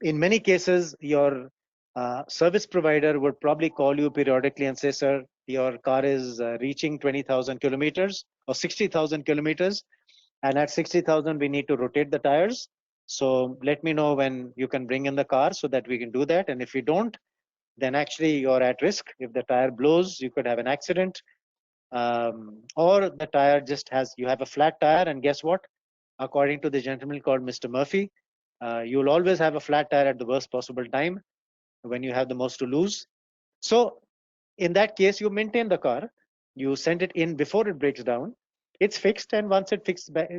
in many cases, your service provider would probably call you periodically and say, sir, your car is reaching 20,000 kilometers or 60,000 kilometers. And at 60,000, we need to rotate the tires. So let me know when you can bring in the car so that we can do that. And if you don't, then actually you're at risk. If the tire blows, you could have an accident. Or the tire just you have a flat tire, and guess what? According to the gentleman called Mr. Murphy, you'll always have a flat tire at the worst possible time when you have the most to lose. So in that case, you maintain the car, you send it in before it breaks down, it's fixed, and once it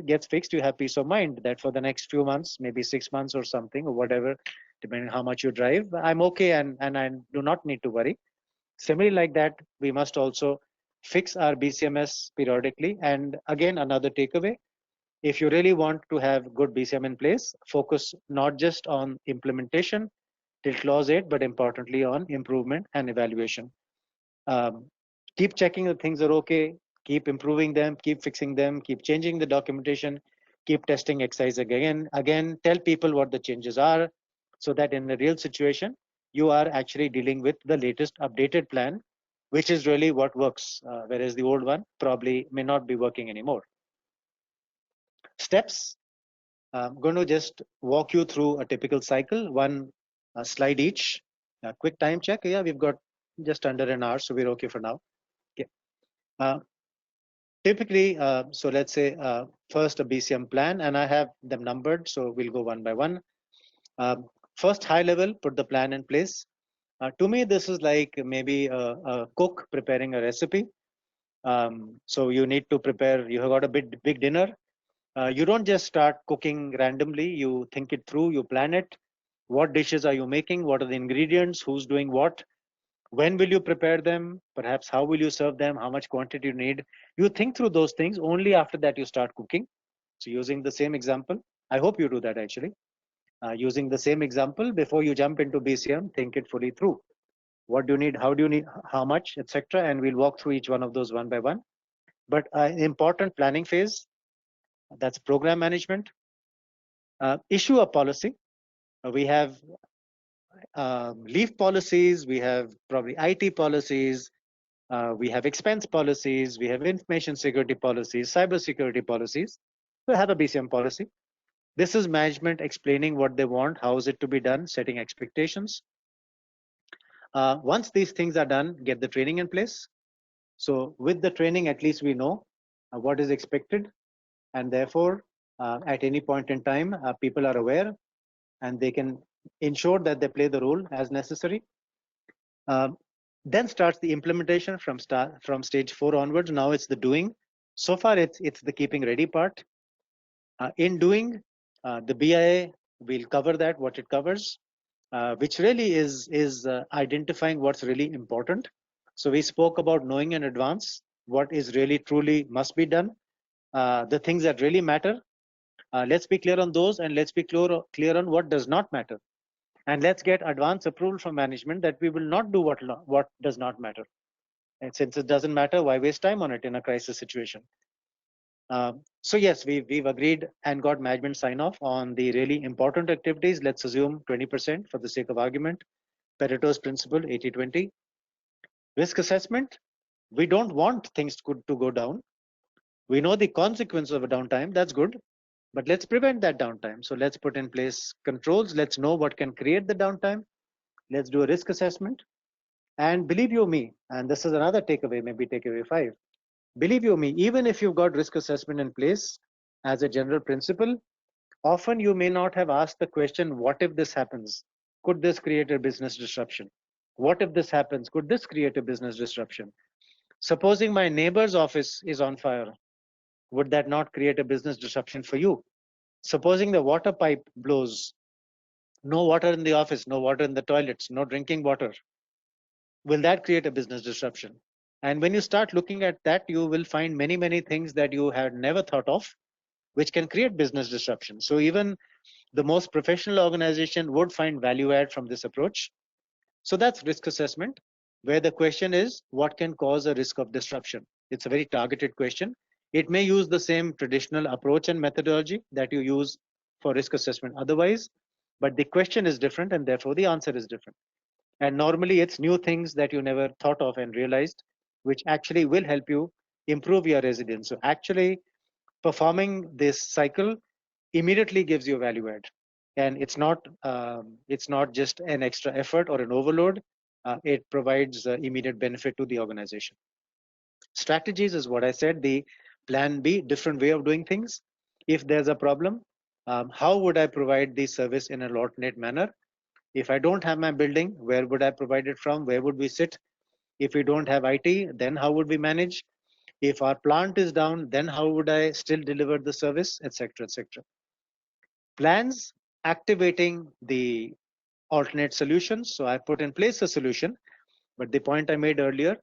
gets fixed, you have peace of mind that for the next few months, maybe 6 months or something, or whatever, depending on how much you drive, I'm okay, and I do not need to worry. Similarly, like that, we must also fix our BCMS periodically. And again, another takeaway, if you really want to have good BCM in place, focus not just on implementation till clause 8, but importantly on improvement and evaluation. Keep checking that things are okay, keep improving them, keep fixing them, keep changing the documentation, keep testing exercise again, tell people what the changes are, so that in the real situation, you are actually dealing with the latest updated plan, which is really what works, whereas the old one probably may not be working anymore. Steps. I'm going to just walk you through a typical cycle, one slide each. A quick time check. Yeah, we've got just under an hour, so we're okay for now. Okay. Typically, so let's say first a BCM plan, and I have them numbered, so we'll go one by one. First, high level, put the plan in place. To me, this is like maybe a cook preparing a recipe. So you need to prepare, you have got a big dinner. You don't just start cooking randomly, you think it through, you plan it. What dishes are you making? What are the ingredients? Who's doing what? When will you prepare them? Perhaps how will you serve them? How much quantity you need? You think through those things. Only after that you start cooking. So using the same example, I hope you do that actually. Using the same example, before you jump into BCM, think it fully through. What do you need? How do you need? How much, etc. And we'll walk through each one of those one by one. But an important planning phase, that's program management. Issue a policy. We have leave policies, we have probably IT policies, we have expense policies, we have information security policies, cyber security policies. We have a BCM policy. This is management explaining what they want, how is it to be done, setting expectations. Once these things are done, get the training in place. So with the training, at least we know what is expected, and therefore at any point in time, people are aware and they can ensure that they play the role as necessary. Then starts the implementation from stage 4 onwards. Now it's the doing. So far it's the keeping ready part. In doing, the BIA will cover that, what it covers, which really is identifying what's really important. So we spoke about knowing in advance what is really truly must be done, the things that really matter. Let's be clear on those, and let's be clear on what does not matter. And let's get advance approval from management that we will not do what does not matter. And since it doesn't matter, why waste time on it in a crisis situation? So yes, we've agreed and got management sign off on the really important activities. Let's assume 20% for the sake of argument. Pareto's principle, 80-20. Risk assessment. We don't want things to go down. We know the consequence of a downtime, that's good, but let's prevent that downtime. So let's put in place controls. Let's know what can create the downtime. Let's do a risk assessment. And believe you me, and this is another takeaway, maybe takeaway 5. Believe you me, even if you've got risk assessment in place as a general principle, often you may not have asked the question, what if this happens? Could this create a business disruption? What if this happens? Could this create a business disruption? Supposing my neighbor's office is on fire, would that not create a business disruption for you? Supposing the water pipe blows, no water in the office, no water in the toilets, no drinking water, will that create a business disruption? And when you start looking at that, you will find many things that you had never thought of, which can create business disruption. So even the most professional organization would find value add from this approach. So that's risk assessment. where the question is, what can cause a risk of disruption? It's a very targeted question. It may use the same traditional approach and methodology that you use for risk assessment otherwise, but the question is different and therefore the answer is different. And normally it's new things that you never thought of and realized, which actually will help you improve your resilience. So actually performing this cycle immediately gives you value add. And it's not just an extra effort or an overload. It provides immediate benefit to the organization. Strategies is what I said, the plan B, different way of doing things. If there's a problem, how would I provide the service in an alternate manner? If I don't have my building, where would I provide it from? Where would we sit? If we don't have IT, then how would we manage? If our plant is down, then how would I still deliver the service, etc., etc. Plans activating the alternate solutions. So I put in place a solution, but the point I made earlier,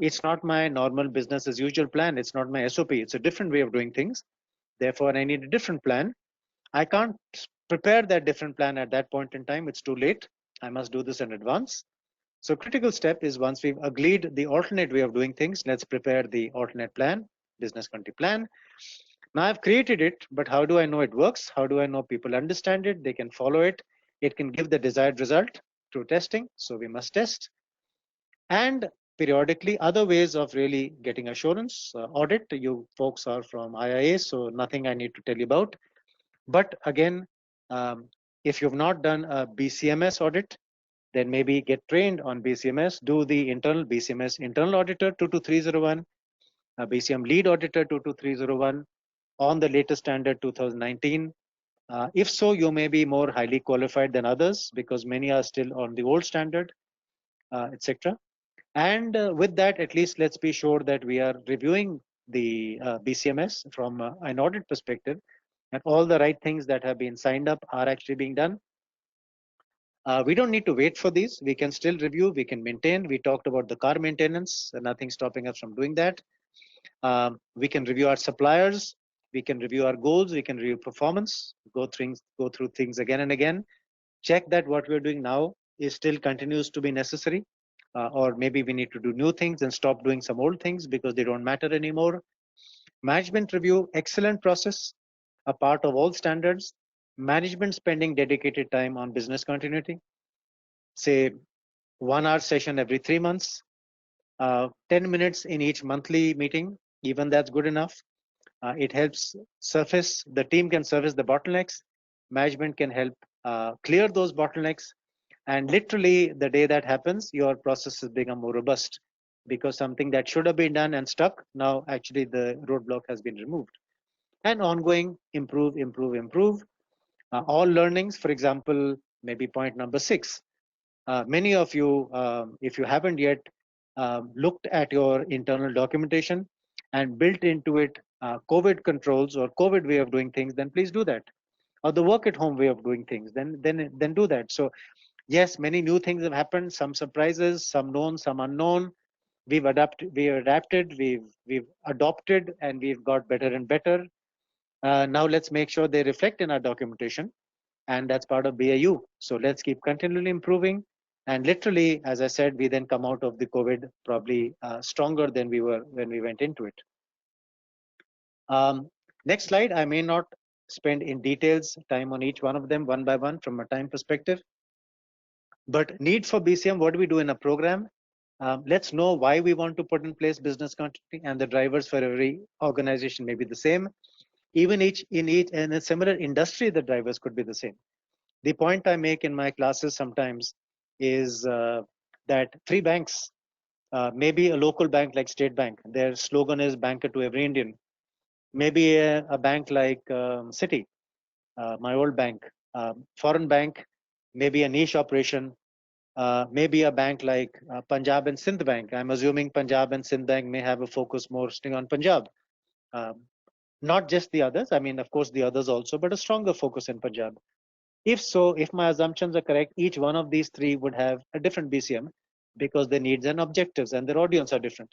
it's not my normal business as usual plan. It's not my SOP. It's a different way of doing things. Therefore, I need a different plan. I can't prepare that different plan at that point in time. It's too late. I must do this in advance. So critical step is once we've agreed the alternate way of doing things, let's prepare the alternate plan, business continuity plan. Now I've created it, but how do I know it works? How do I know people understand it? They can follow it. It can give the desired result through testing. So we must test. And periodically other ways of really getting assurance. Audit, you folks are from IIA, so nothing I need to tell you about. But again, if you've not done a BCMS audit, then maybe get trained on BCMS, do the internal BCMS internal auditor 22301, BCM lead auditor 22301 on the latest standard 2019. If so, you may be more highly qualified than others because many are still on the old standard, etc. And with that, at least let's be sure that we are reviewing the BCMS from an audit perspective, and all the right things that have been signed up are actually being done. We don't need to wait for these. We can still review, we can maintain. We talked about the car maintenance, and nothing stopping us from doing that. We can review our suppliers, we can review our goals, we can review performance, go through things again and again, check that what we're doing now is still continues to be necessary, or maybe we need to do new things and stop doing some old things because they don't matter anymore. Management review, excellent process, a part of all standards. Management spending dedicated time on business continuity, say 1 hour session every 3 months, 10 minutes in each monthly meeting, even that's good enough. It helps surface, the team can surface the bottlenecks, management can help clear those bottlenecks, and literally the day that happens, your processes become more robust because something that should have been done and stuck, now actually the roadblock has been removed. And ongoing improve. All learnings, for example, maybe point number 6. Many of you, if you haven't yet looked at your internal documentation and built into it COVID controls or COVID way of doing things, then please do that. Or the work at home way of doing things, then do that. So yes, many new things have happened, some surprises, some known, some unknown. We've adapted, we've adopted, and we've got better and better. Now let's make sure they reflect in our documentation, and that's part of BAU. So let's keep continually improving. And literally, as I said, we then come out of the COVID probably stronger than we were when we went into it. Next slide. I may not spend in details time on each one of them one by one from a time perspective. But need for BCM, what do we do in a program? Let's know why we want to put in place business continuity, and the drivers for every organization may be the same. Even in a similar industry, the drivers could be the same. The point I make in my classes sometimes is that 3 banks, maybe a local bank like State Bank, their slogan is banker to every Indian. Maybe a bank like Citi, my old bank, foreign bank, maybe a niche operation, maybe a bank like Punjab and Sindh Bank. I'm assuming Punjab and Sindh Bank may have a focus mostly on Punjab. Not just the others, I mean, of course, the others also, but a stronger focus in Punjab. If so, if my assumptions are correct, each one of these 3 would have a different BCM because their needs and objectives and their audience are different.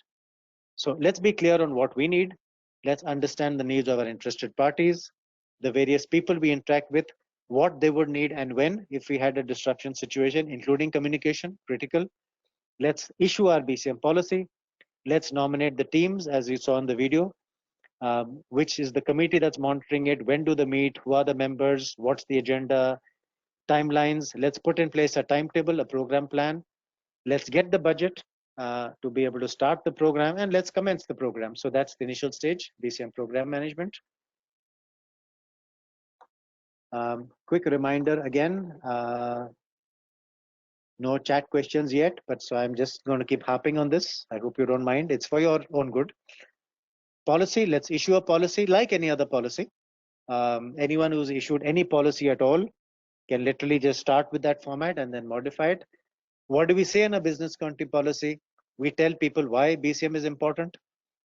So let's be clear on what we need. Let's understand the needs of our interested parties, the various people we interact with, what they would need and when, if we had a disruption situation, including communication, critical. Let's issue our BCM policy. Let's nominate the teams, as you saw in the video, which is the committee that's monitoring it. When do they meet? Who are the members? What's the agenda? Timelines. Let's put in place a timetable, a program plan. Let's get the budget to be able to start the program, and let's commence the program. So that's the initial stage, BCM program management. Quick reminder again, no chat questions yet, but so I'm just going to keep harping on this. I hope you don't mind. It's for your own good. Policy, let's issue a policy like any other policy. Anyone who's issued any policy at all can literally just start with that format and then modify it. What do we say in a business continuity policy? We tell people why BCM is important.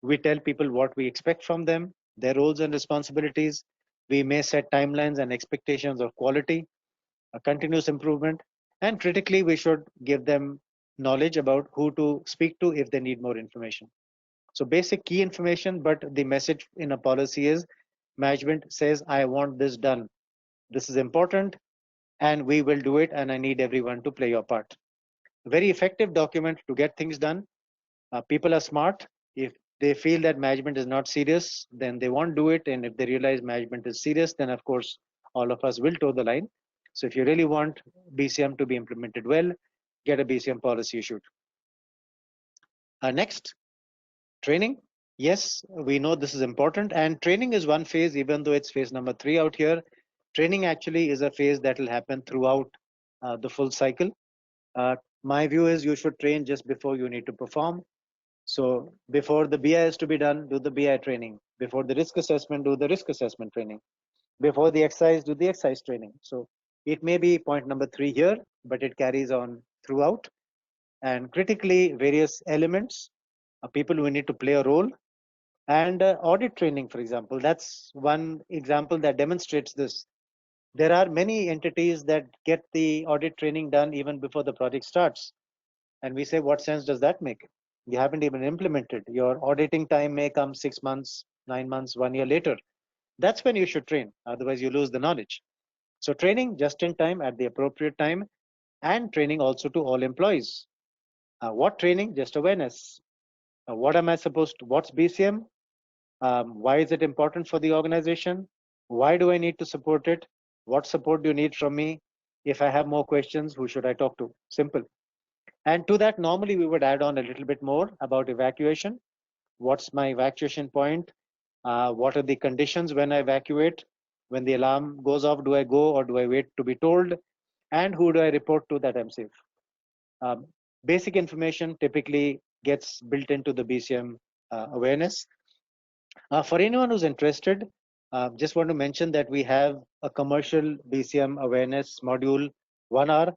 We tell people what we expect from them, their roles and responsibilities. We may set timelines and expectations of quality, a continuous improvement, and critically, we should give them knowledge about who to speak to if they need more information. So basic key information, but the message in a policy is management says, I want this done. This is important and we will do it, and I need everyone to play your part. A very effective document to get things done. People are smart. If they feel that management is not serious, then they won't do it. And if they realize management is serious, then of course, all of us will toe the line. So if you really want BCM to be implemented well, get a BCM policy issued. Next, training. Yes, we know this is important, and training is one phase, even though it's phase number 3 out here. Training actually is a phase that will happen throughout the full cycle. My view is you should train just before you need to perform. So before the BI is to be done, do the BI training. Before the risk assessment, do the risk assessment training. Before the exercise, do the exercise training. So it may be point number 3 here, but it carries on throughout. And critically, various elements, people who need to play a role, and audit training, for example. That's one example that demonstrates this. There are many entities that get the audit training done even before the project starts. And we say, what sense does that make? You haven't even implemented. Your auditing time may come 6 months, 9 months, 1 year later. That's when you should train. Otherwise, you lose the knowledge. So training just in time at the appropriate time, and training also to all employees. What training? Just awareness. What am I supposed to, what's BCM? Why is it important for the organization? Why do I need to support it? What support do you need from me? If I have more questions, who should I talk to? Simple. And to that, normally we would add on a little bit more about evacuation. What's my evacuation point? What are the conditions when I evacuate? When the alarm goes off, do I go or do I wait to be told? And who do I report to that I'm safe? Basic information typically gets built into the BCM awareness. For anyone who's interested, just want to mention that we have a commercial BCM awareness module, 1 hour.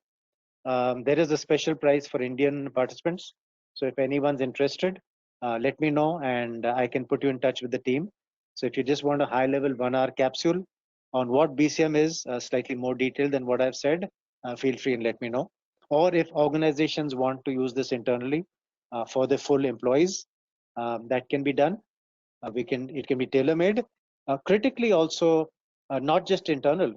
There is a special price for Indian participants. So if anyone's interested, let me know and I can put you in touch with the team. So if you just want a high level 1 hour capsule on what BCM is, slightly more detailed than what I've said, feel free and let me know. Or if organizations want to use this internally for the full employees, that can be done. It can be tailor-made. Critically also, not just internal,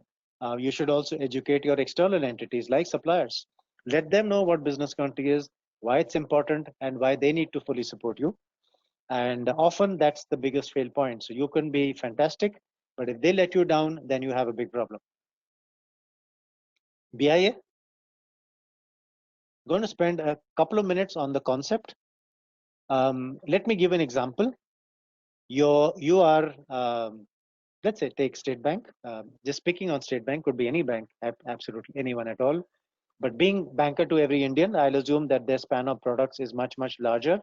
you should also educate your external entities like suppliers. Let them know what business continuity is, why it's important, and why they need to fully support you. And often that's the biggest fail point. So you can be fantastic, but if they let you down, then you have a big problem. BIA. Going to spend a couple of minutes on the concept. Let me give an example. You are, let's say, take State Bank. Just picking on State Bank, could be any bank, absolutely anyone at all. But being banker to every Indian, I'll assume that their span of products is much, much larger.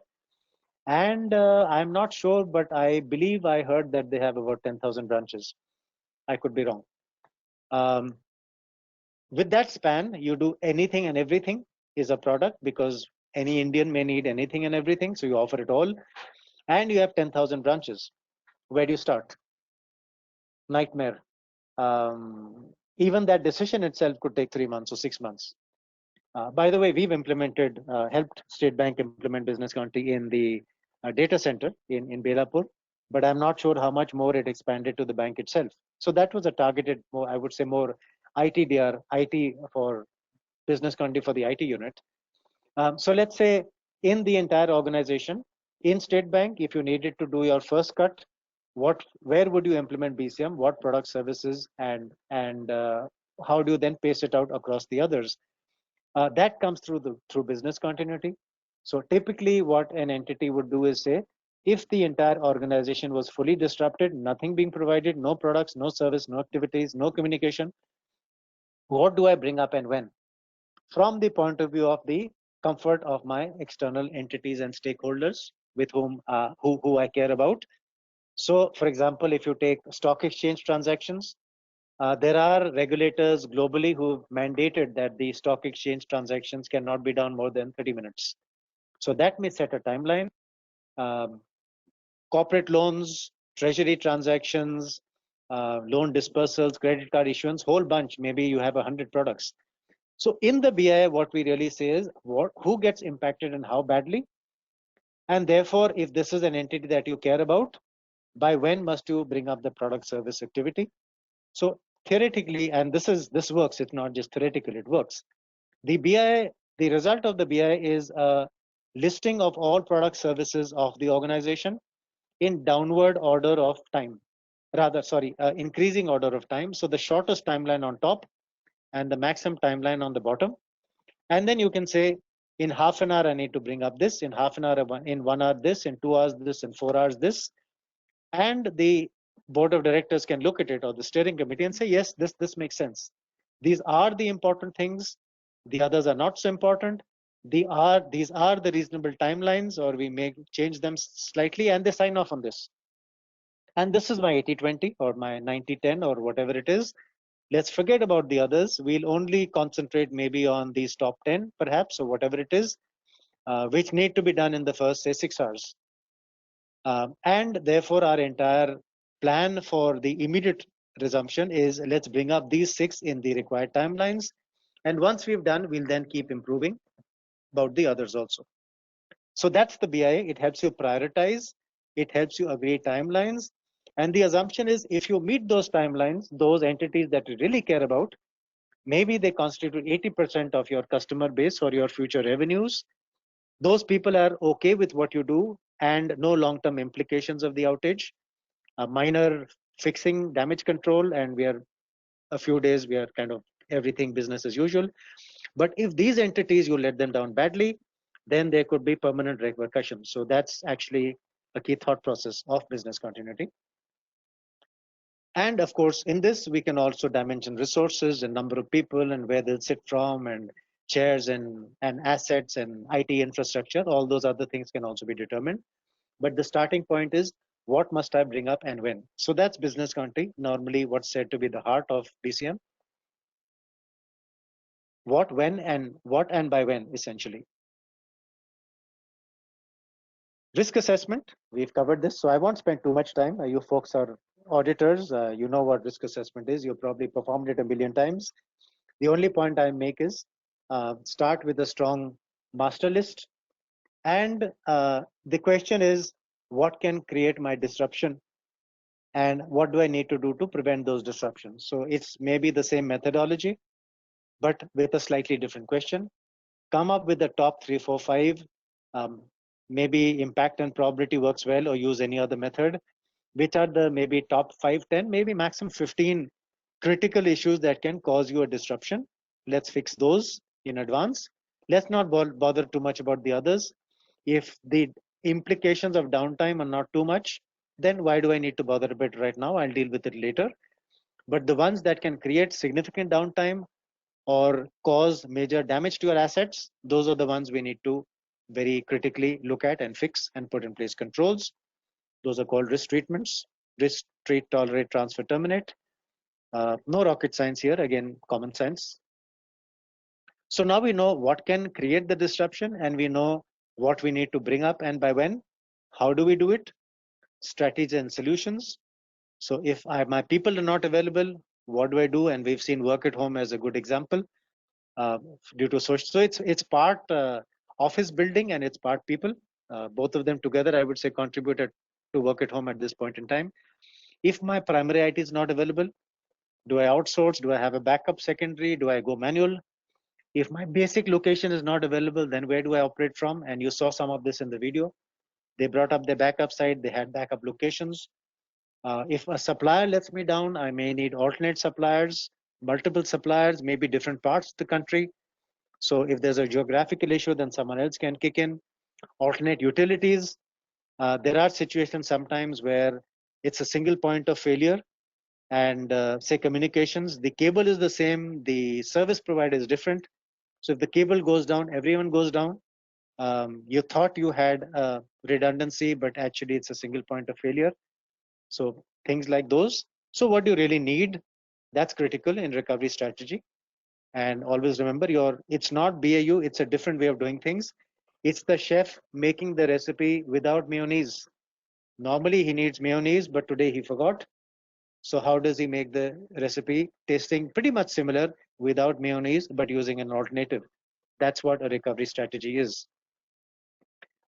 And I'm not sure, but I believe I heard that they have about 10,000 branches. I could be wrong. With that span, you do anything and everything is a product, because any Indian may need anything and everything. So you offer it all. And you have 10,000 branches. Where do you start? Nightmare. Even that decision itself could take 3 months or 6 months. By the way, we've implemented, helped State Bank implement business continuity in the data center in Belapur, but I'm not sure how much more it expanded to the bank itself. So that was a targeted, more, I would say, more ITDR, IT for business continuity for the IT unit. So let's say in the entire organization, in State Bank, if you needed to do your first cut, where would you implement BCM? What product services and how do you then pace it out across the others? That comes through business continuity. So typically, what an entity would do is say, if the entire organization was fully disrupted, nothing being provided, no products, no service, no activities, no communication, what do I bring up and when? From the point of view of the comfort of my external entities and stakeholders with whom who I care about. So, for example, if you take stock exchange transactions, there are regulators globally who mandated that the stock exchange transactions cannot be done more than 30 minutes. So that may set a timeline. Um, Corporate loans, treasury transactions, loan dispersals, credit card issuance, whole bunch. Maybe you have 100 products. So in the BI, what we really say is who gets impacted and how badly. And therefore, if this is an entity that you care about, by when must you bring up the product service activity? So theoretically, and this works, it's not just theoretical, it works. The BI, the result of the BI is a listing of all product services of the organization in downward order of time, increasing order of time. So the shortest timeline on top and the maximum timeline on the bottom. And then you can say, in half an hour, I need to bring up this, in half an hour, in 1 hour, this, in 2 hours, this, in 4 hours, this. And the board of directors can look at it, or the steering committee, and say, yes, this makes sense. These are the important things. The others are not so important. These are the reasonable timelines, or we may change them slightly, and they sign off on this. And this is my 80-20 or my 90-10 or whatever it is. Let's forget about the others. We'll only concentrate maybe on these top 10, perhaps, or whatever it is, which need to be done in the first, say, 6 hours. And therefore, our entire plan for the immediate resumption is, let's bring up these 6 in the required timelines. And once we've done, we'll then keep improving about the others also. So that's the BI. It helps you prioritize. It helps you agree timelines. And the assumption is, if you meet those timelines, those entities that you really care about, maybe they constitute 80% of your customer base or your future revenues. Those people are okay with what you do and no long-term implications of the outage. A minor fixing, damage control, and we are a few days, we are kind of everything business as usual. But if these entities, you let them down badly, then there could be permanent repercussions. So that's actually a key thought process of business continuity. And of course, in this, we can also dimension resources and number of people and where they'll sit from, and chairs and assets and IT infrastructure. All those other things can also be determined. But the starting point is, what must I bring up and when? So that's business continuity, normally what's said to be the heart of BCM. What, when, and what and by when, essentially. Risk assessment, we've covered this, so I won't spend too much time. You folks are auditors, you know what risk assessment is. You probably performed it a million times. The only point I make is start with a strong master list. And the question is, what can create my disruption? And what do I need to do to prevent those disruptions? So it's maybe the same methodology, but with a slightly different question. Come up with the top 3, 4, 5. Maybe impact and probability works well, or use any other method. Which are the maybe top 5, 10, maybe maximum 15 critical issues that can cause you a disruption. Let's fix those in advance. Let's not bother too much about the others. If the implications of downtime are not too much, then why do I need to bother a bit right now? I'll deal with it later. But the ones that can create significant downtime or cause major damage to your assets, those are the ones we need to very critically look at and fix and put in place controls. Those are called risk treatments. Risk, treat, tolerate, transfer, terminate. No rocket science here, again, common sense. So now we know what can create the disruption, and we know what we need to bring up and by when. How do we do it? Strategy and solutions. So if my people are not available, what do I do? And we've seen work at home as a good example due to social. So it's part office building and it's part people. Both of them together, I would say, contributed to work at home at this point in time. If my primary IT is not available, do I outsource? Do I have a backup secondary? Do I go manual? If my basic location is not available, then where do I operate from? And you saw some of this in the video. They brought up their backup site. They had backup locations. If a supplier lets me down, I may need alternate suppliers, multiple suppliers, maybe different parts of the country. So if there's a geographical issue, then someone else can kick in. Alternate utilities. There are situations sometimes where it's a single point of failure, and say communications, the cable is the same, the service provider is different. So if the cable goes down, everyone goes down. You thought you had redundancy, but actually it's a single point of failure. So things like those. So what do you really need? That's critical in recovery strategy. And always remember, it's not BAU, it's a different way of doing things. It's the chef making the recipe without mayonnaise. Normally he needs mayonnaise, but today he forgot. So how does he make the recipe tasting pretty much similar without mayonnaise, but using an alternative? That's what a recovery strategy is.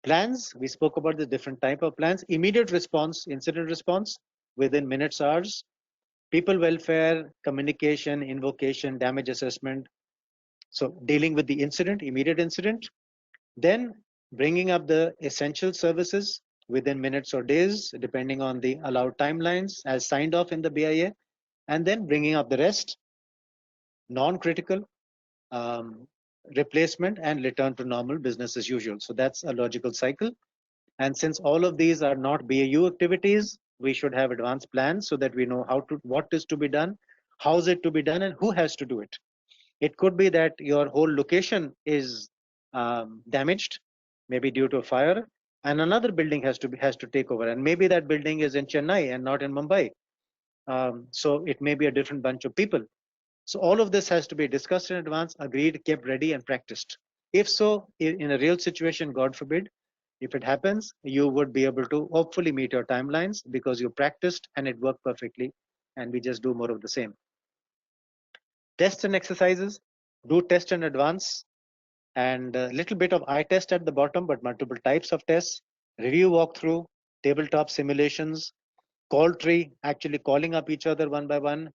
Plans, we spoke about the different type of plans. Immediate response, incident response within minutes, hours. People welfare, communication, invocation, damage assessment. So dealing with the incident, immediate incident. Then bringing up the essential services within minutes or days, depending on the allowed timelines as signed off in the BIA. And then bringing up the rest, non-critical, replacement, and return to normal business as usual. So that's a logical cycle. And since all of these are not BAU activities, we should have advanced plans so that we know what is to be done, how is it to be done, and who has to do it. It could be that your whole location is damaged, maybe due to a fire, and another building has to take over, and maybe that building is in Chennai and not in Mumbai. So it may be a different bunch of people. So all of this has to be discussed in advance, agreed, kept ready, and practiced. If so, in a real situation, God forbid, if it happens, you would be able to hopefully meet your timelines because you practiced and it worked perfectly, and we just do more of the same. Tests and exercises, do test in advance, and a little bit of eye test at the bottom, but multiple types of tests, review walkthrough, tabletop simulations, call tree, actually calling up each other one by one.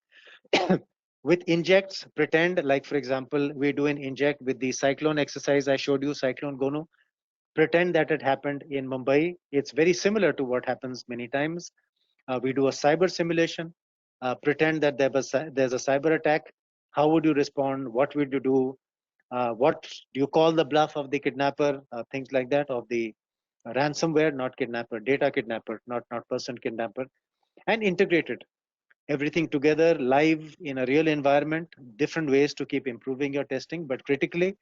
With injects, pretend like, for example, we do an inject with the cyclone exercise I showed you, Cyclone Gonu. Pretend that it happened in Mumbai. It's very similar to what happens many times. We do a cyber simulation. Pretend that there's a cyber attack. How would you respond? What would you do? What do you call the bluff of the kidnapper? Things like that, of the ransomware, not kidnapper, data kidnapper, not person kidnapper, and integrated everything together live in a real environment. Different ways to keep improving your testing, but critically,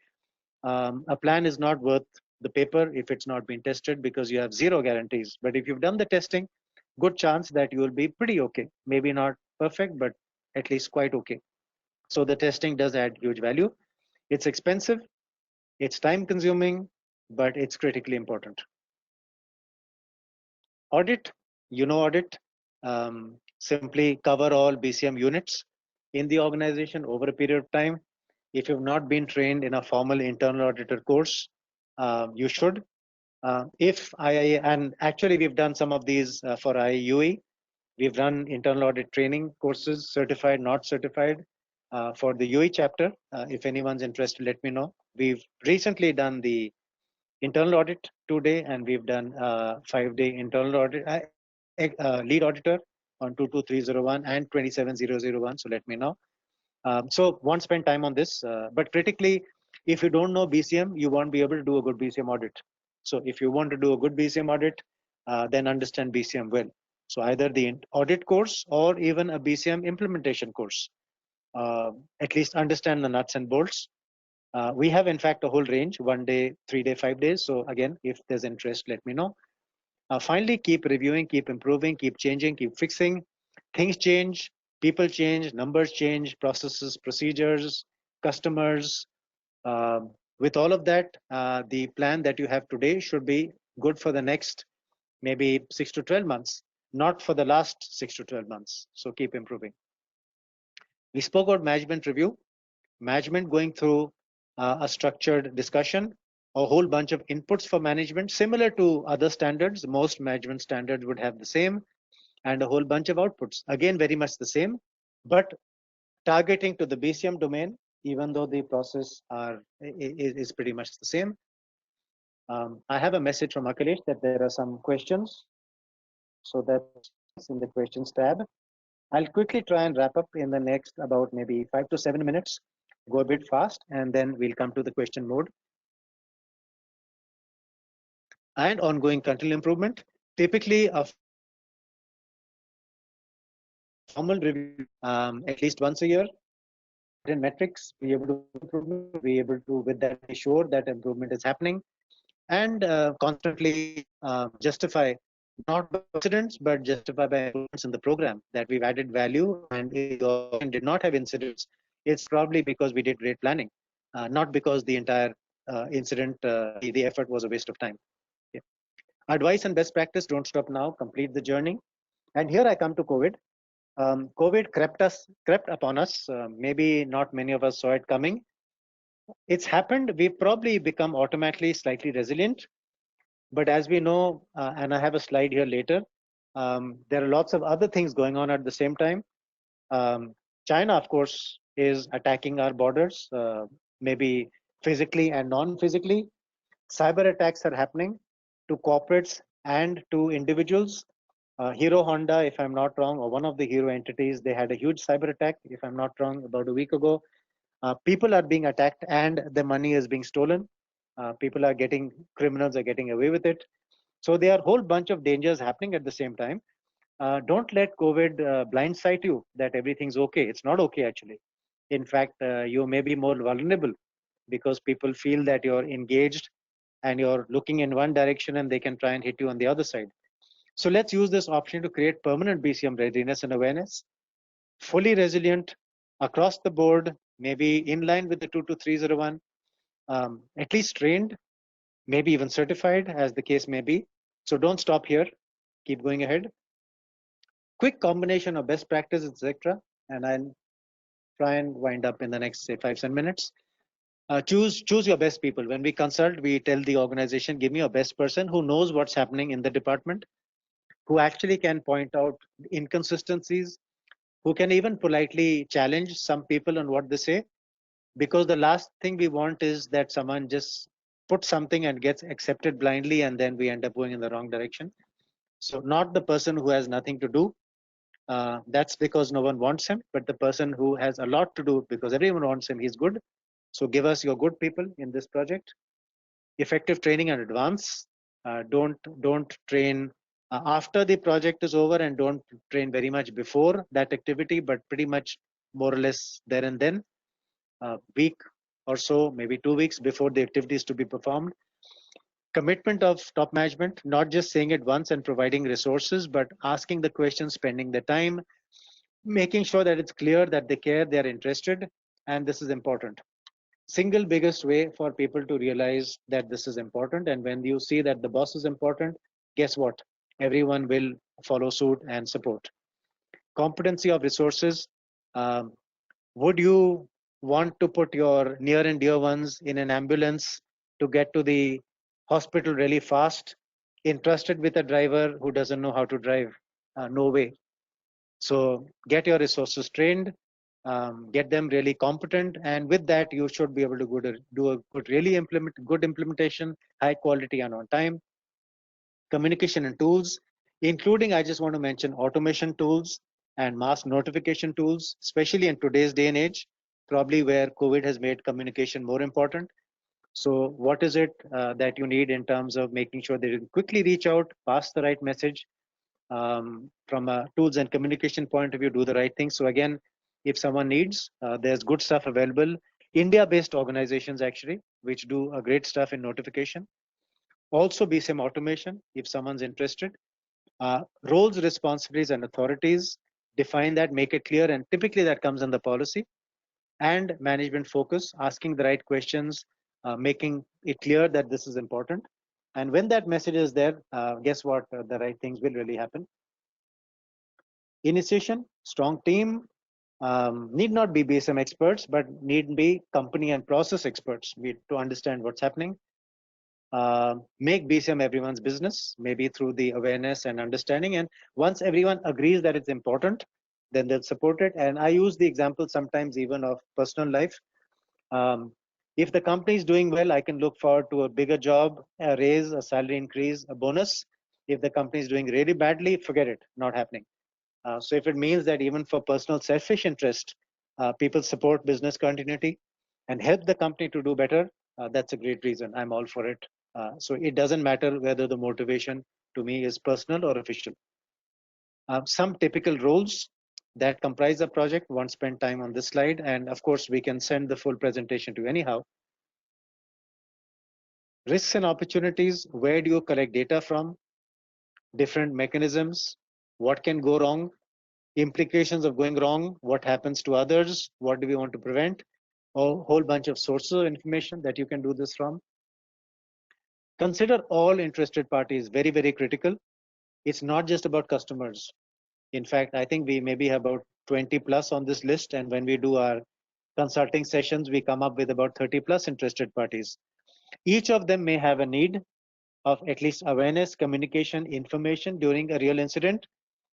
a plan is not worth the paper if it's not been tested, because you have zero guarantees. But if you've done the testing, good chance that you will be pretty okay. Maybe not perfect, but at least quite okay. So the testing does add huge value. It's expensive, it's time consuming, but it's critically important. Audit, audit, simply cover all BCM units in the organization over a period of time. If you've not been trained in a formal internal auditor course, you should. And actually we've done some of these for IUE. We've run internal audit training courses, certified, not certified, for the UE chapter. If anyone's interested, let me know. We've recently done the internal audit 2-day, and we've done 5-day internal audit, lead auditor on 22301 and 27001. So let me know. So won't spend time on this, but critically, if you don't know BCM, you won't be able to do a good BCM audit. So if you want to do a good BCM audit, then understand BCM well. So either the audit course or even a BCM implementation course. At least understand the nuts and bolts. We have, in fact, a whole range: 1 day, 3 day, 5 days. So again, if there's interest, let me know. Finally, keep reviewing, keep improving, keep changing, keep fixing. Things change, people change, numbers change, processes, procedures, customers. With all of that, the plan that you have today should be good for the next maybe 6 to 12 months, not for the last 6 to 12 months. So keep improving. We spoke about management review. Management going through a structured discussion, a whole bunch of inputs for management, similar to other standards. Most management standards would have the same, and a whole bunch of outputs. Again, very much the same, but targeting to the BCM domain even though the process is pretty much the same. I have a message from Akhilesh that there are some questions, so that's in the questions tab. I'll quickly try and wrap up in the next about maybe 5 to 7 minutes, go a bit fast, and then we'll come to the question mode. And ongoing continual improvement. Typically, a formal review at least once a year, in metrics, be able to improve, be able to with that be sure that improvement is happening, and constantly justify not by incidents but justify by improvements in the program that we've added value. And if the organization did not have incidents, it's probably because we did great planning, not because the entire incident, the effort was a waste of time. Yeah. Advice and best practice: don't stop now, complete the journey. And here I come to COVID. COVID crept upon us. Maybe not many of us saw it coming. It's happened. We've probably become automatically slightly resilient. But as we know, and I have a slide here later, there are lots of other things going on at the same time. China, of course, is attacking our borders, maybe physically and non-physically. Cyber attacks are happening to corporates and to individuals. Hero Honda, if I'm not wrong, or one of the Hero entities, they had a huge cyber attack, if I'm not wrong, about a week ago. People are being attacked and the money is being stolen. Criminals are getting away with it. So there are a whole bunch of dangers happening at the same time. Don't let COVID blindside you that everything's okay. It's not okay, actually. In fact, you may be more vulnerable because people feel that you're engaged and you're looking in one direction and they can try and hit you on the other side. So let's use this option to create permanent BCM readiness and awareness, fully resilient across the board, maybe in line with the 22301, at least trained, maybe even certified as the case may be. So don't stop here, keep going ahead. Quick combination of best practice, etc. And I'll try and wind up in the next, say, 5-7 minutes. Choose your best people. When we consult, we tell the organization, give me your best person who knows what's happening in the department, who actually can point out inconsistencies, who can even politely challenge some people on what they say. Because the last thing we want is that someone just puts something and gets accepted blindly and then we end up going in the wrong direction. So not the person who has nothing to do, that's because no one wants him, but the person who has a lot to do because everyone wants him, he's good. So give us your good people in this project. Effective training and advance. Don't train after the project is over, and don't train very much before that activity, but pretty much more or less there and then, a week or so, maybe 2 weeks before the activity is to be performed. Commitment of top management, not just saying it once and providing resources, but asking the questions, spending the time, making sure that it's clear that they care, they're interested, and this is important. Single biggest way for people to realize that this is important, and when you see that the boss is important, guess what? Everyone will follow suit and support. Competency of resources. Would you want to put your near and dear ones in an ambulance to get to the hospital really fast, entrusted with a driver who doesn't know how to drive? No way. So get your resources trained, get them really competent, and with that you should be able to do a good implementation, high quality and on time. Communication and tools, including, I just want to mention, automation tools and mass notification tools, especially in today's day and age, probably where COVID has made communication more important. So what is it that you need in terms of making sure that you can quickly reach out, pass the right message, from a tools and communication point of view, do the right thing. So again, if someone needs, there's good stuff available. India-based organizations actually, which do a great stuff in notification. Also BCM automation, if someone's interested. Roles, responsibilities, and authorities, define that, make it clear, and typically that comes in the policy. And management focus, asking the right questions, making it clear that this is important. And when that message is there, guess what? The right things will really happen. Initiation, strong team, need not be BSM experts, but need be company and process experts to understand what's happening. Make BCM everyone's business, maybe through the awareness and understanding. And once everyone agrees that it's important, then they'll support it. And I use the example sometimes even of personal life. If the company is doing well, I can look forward to a bigger job, a raise, a salary increase, a bonus. If the company is doing really badly, forget it, not happening. So if it means that even for personal selfish interest, people support business continuity and help the company to do better, that's a great reason. I'm all for it. So it doesn't matter whether the motivation to me is personal or official. Some typical roles that comprise a project, won't spend time on this slide, and of course we can send the full presentation to anyhow. Risks and opportunities, where do you collect data from? Different mechanisms, what can go wrong? Implications of going wrong, what happens to others, what do we want to prevent? A whole bunch of sources of information that you can do this from. Consider all interested parties, very, very critical. It's not just about customers. In fact, I think we maybe have about 20 plus on this list, and when we do our consulting sessions, we come up with about 30 plus interested parties. Each of them may have a need of at least awareness, communication, information during a real incident.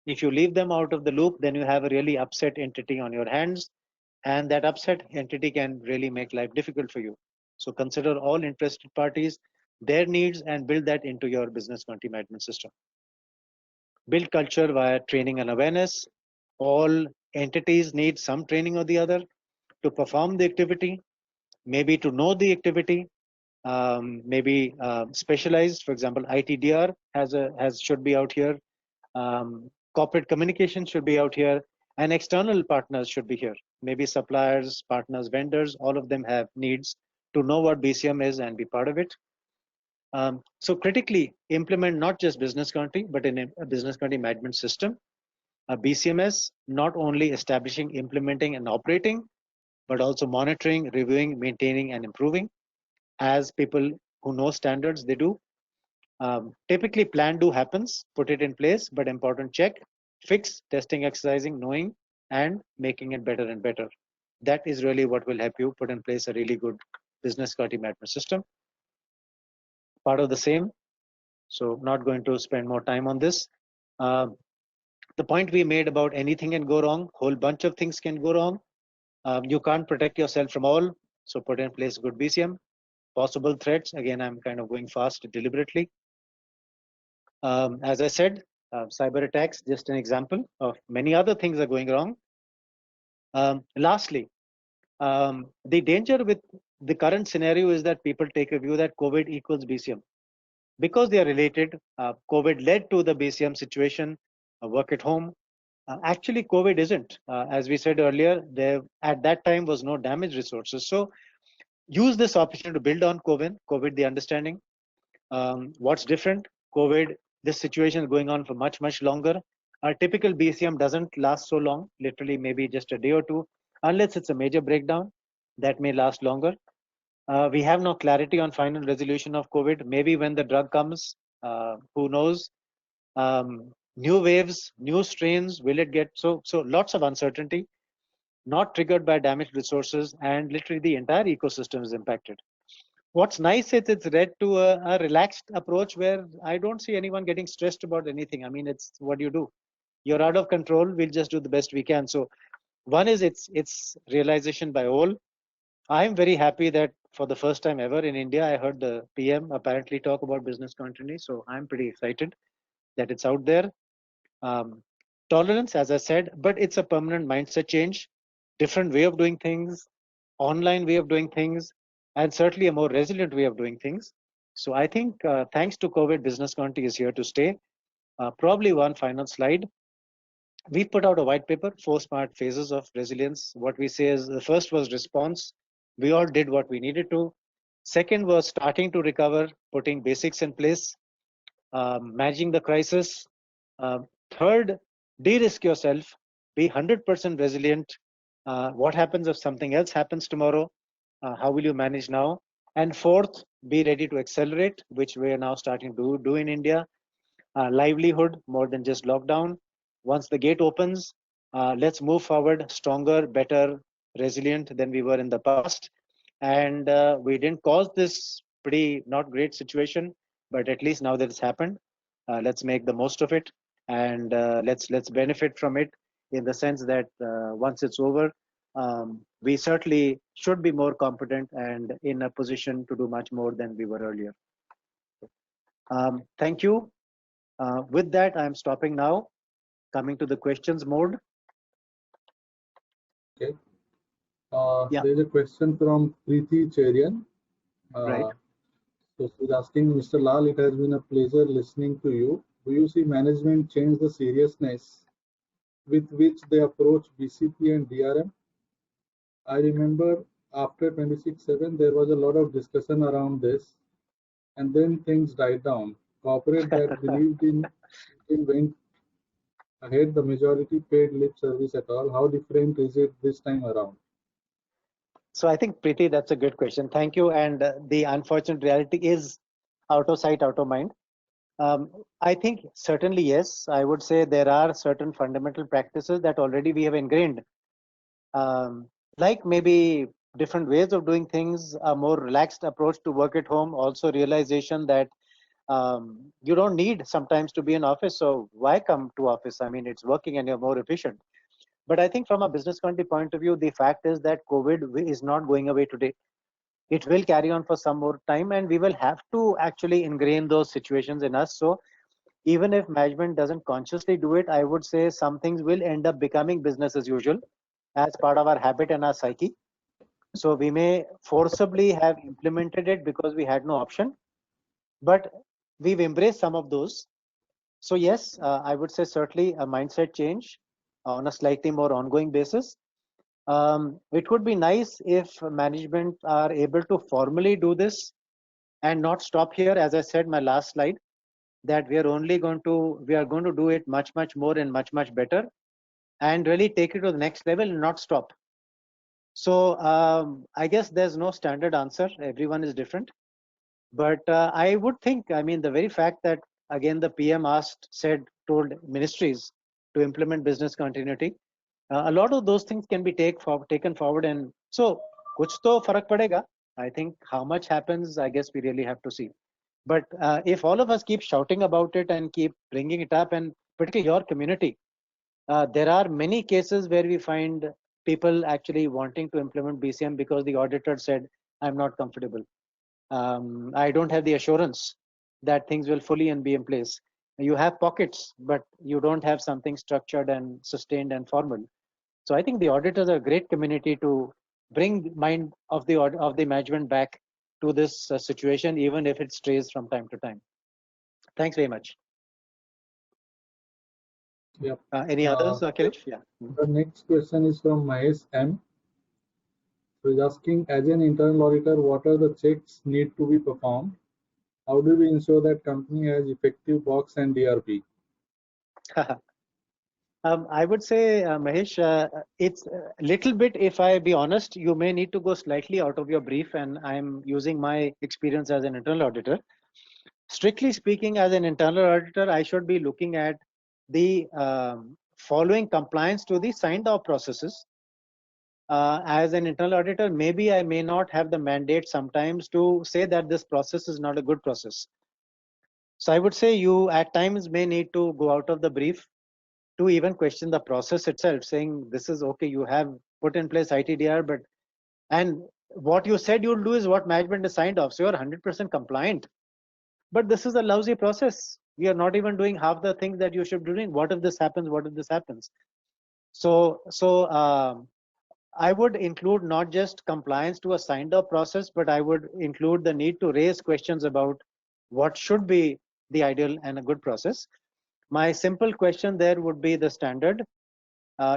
If you leave them out of the loop, then you have a really upset entity on your hands, and that upset entity can really make life difficult for you. So consider all interested parties, their needs, and build that into your business continuity management system. Build culture via training and awareness. All entities need some training or the other to perform the activity, maybe to know the activity, maybe specialized. For example, ITDR should be out here. Corporate communication should be out here, and external partners should be here. Maybe suppliers, partners, vendors, all of them have needs to know what BCM is and be part of it. So critically implement not just business continuity, but in a business continuity management system. A BCMS, not only establishing, implementing, and operating, but also monitoring, reviewing, maintaining, and improving. As people who know standards, they do. Typically plan do happens, put it in place, but important check, fix, testing, exercising, knowing, and making it better and better. That is really what will help you put in place a really good business continuity management system. Part of the same, so not going to spend more time on this. The point we made about anything can go wrong, whole bunch of things can go wrong. You can't protect yourself from all, so put in place good BCM. Possible threats, again, I'm kind of going fast deliberately. As I said, cyber attacks, just an example of many other things are going wrong. Lastly, the danger with the current scenario is that people take a view that COVID equals BCM. Because they are related, COVID led to the BCM situation, work at home. Actually, COVID isn't. As we said earlier, there at that time was no damaged resources. So use this opportunity to build on COVID, the understanding. What's different? COVID, this situation is going on for much, much longer. Our typical BCM doesn't last so long, literally maybe just a day or two, unless it's a major breakdown that may last longer. We have no clarity on final resolution of COVID. Maybe when the drug comes, who knows? New waves, new strains, will it get so lots of uncertainty, not triggered by damaged resources, and literally the entire ecosystem is impacted. What's nice is it's led to a relaxed approach where I don't see anyone getting stressed about anything. I mean, it's what you do. You're out of control. We'll just do the best we can. So one is it's realization by all. I'm very happy that for the first time ever in India, I heard the PM apparently talk about business continuity. So I'm pretty excited that it's out there. Tolerance, as I said, but it's a permanent mindset change, different way of doing things, online way of doing things, and certainly a more resilient way of doing things. So I think thanks to COVID, business continuity is here to stay. Probably one final slide. We put out a white paper, 4 smart phases of resilience. What we say is the first was response. We all did what we needed to. Second was starting to recover, putting basics in place, managing the crisis. Third, de-risk yourself, be 100% resilient. What happens if something else happens tomorrow? How will you manage now? And fourth, be ready to accelerate, which we are now starting to do in India. Livelihood more than just lockdown. Once the gate opens, let's move forward stronger, better, resilient than we were in the past. And we didn't cause this pretty not great situation, but at least now that it's happened, let's make the most of it, and let's benefit from it in the sense that once it's over, we certainly should be more competent and in a position to do much more than we were earlier. Thank you. With that, I'm stopping now. Coming to the questions mode. Okay. Yeah. There's a question from Preeti Cherian. Right. So she's asking, Mr. Lal, it has been a pleasure listening to you. Do you see management change the seriousness with which they approach BCP and DRM? I remember after 26/7, there was a lot of discussion around this, and then things died down. Corporate that believed in went ahead, the majority paid lip service at all. How different is it this time around? So I think, Preeti, that's a good question. Thank you. And the unfortunate reality is out of sight, out of mind. I think certainly, yes, I would say there are certain fundamental practices that already we have ingrained, like maybe different ways of doing things, a more relaxed approach to work at home, also realization that you don't need sometimes to be in office. So why come to office? I mean, it's working and you're more efficient. But I think from a business continuity point of view, the fact is that COVID is not going away today. It will carry on for some more time, and we will have to actually ingrain those situations in us. So even if management doesn't consciously do it, I would say some things will end up becoming business as usual as part of our habit and our psyche. So we may forcibly have implemented it because we had no option, but we've embraced some of those. So yes, I would say certainly a mindset change on a slightly more ongoing basis. It would be nice if management are able to formally do this and not stop here. As I said, my last slide, that we are going to do it much more and much better, and really take it to the next level and not stop. So I guess there's no standard answer. Everyone is different. But I would think, I mean, the very fact that again the PM told ministries to implement business continuity, a lot of those things can be taken forward, and so kuch to farak padega. I think how much happens, I guess we really have to see. But if all of us keep shouting about it and keep bringing it up, and particularly your community, there are many cases where we find people actually wanting to implement BCM because the auditor said, I'm not comfortable. I don't have the assurance that things will fully and be in place. You have pockets, but you don't have something structured and sustained and formal. So I think the auditors are a great community to bring mind of the management back to this situation, even if it strays from time to time. Thanks very much. Yep. Any others, Akhilesh? Yeah. The next question is from Mahesh M. So he's asking, as an internal auditor, what are the checks need to be performed? How do we ensure that company has effective box and DRP? I would say, Mahesh, it's a little bit, if I be honest, you may need to go slightly out of your brief, and I'm using my experience as an internal auditor. Strictly speaking, as an internal auditor, I should be looking at the following compliance to the signed off processes. As an internal auditor, maybe I may not have the mandate sometimes to say that this process is not a good process. So I would say you at times may need to go out of the brief to even question the process itself, saying this is okay, you have put in place ITDR, but and what you said you'll do is what management has signed off. So you're 100% compliant. But this is a lousy process. We are not even doing half the things that you should be doing. What if this happens? What if this happens? So I would include not just compliance to a signed up process, but I would include the need to raise questions about what should be the ideal and a good process. My simple question there would be the standard.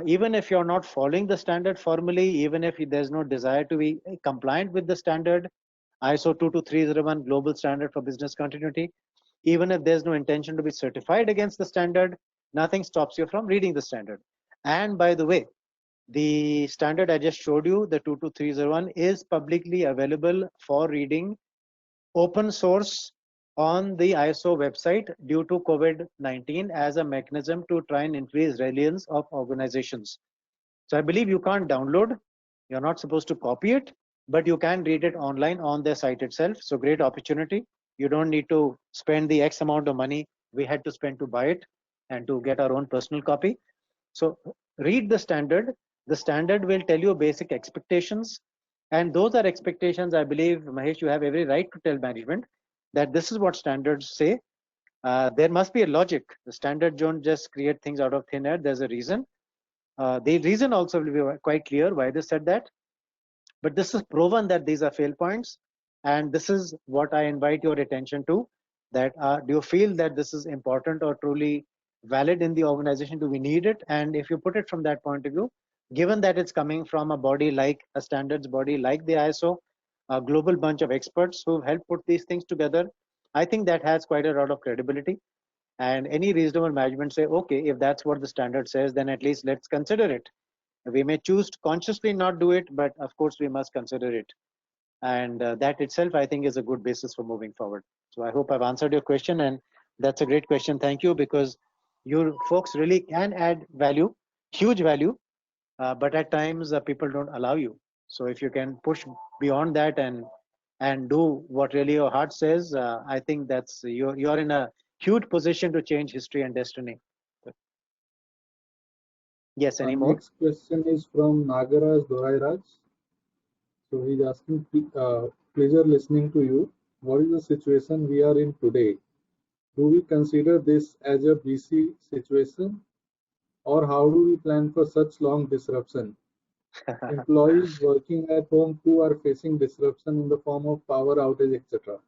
Even if you're not following the standard formally, even if there's no desire to be compliant with the standard, ISO 22301 global standard for business continuity, even if there's no intention to be certified against the standard, nothing stops you from reading the standard. And by the way, the standard I just showed you, the 22301, is publicly available for reading, open source on the ISO website due to COVID-19 as a mechanism to try and increase resilience of organizations. So I believe you can't download, you're not supposed to copy it, but you can read it online on their site itself. So great opportunity. You don't need to spend the X amount of money we had to spend to buy it and to get our own personal copy. So read the standard, The standard will tell you basic expectations, and those are expectations. I believe, Mahesh, you have every right to tell management that this is what standards say. There must be a logic. The standards don't just create things out of thin air. There's a reason. The reason also will be quite clear why they said that. But this is proven that these are fail points, and this is what I invite your attention to. That do you feel that this is important or truly valid in the organization? Do we need it? And if you put it from that point of view, given that it's coming from a body like a standards body like the ISO, a global bunch of experts who've helped put these things together, I think that has quite a lot of credibility. And any reasonable management say, okay, if that's what the standard says, then at least let's consider it. We may choose to consciously not do it, but of course we must consider it. And that itself, I think, is a good basis for moving forward. So I hope I've answered your question, and that's a great question. Thank you, because you folks really can add value, huge value, but at times people don't allow you. So if you can push beyond that and do what really your heart says, I think that's you're in a huge position to change history and destiny. Yes, any more? Next question is from Nagaraj Dorairaj. So he's asking, pleasure listening to you. What is the situation we are in today? Do we consider this as a BC situation, or how do we plan for such long disruption? Employees working at home too are facing disruption in the form of power outage, etc.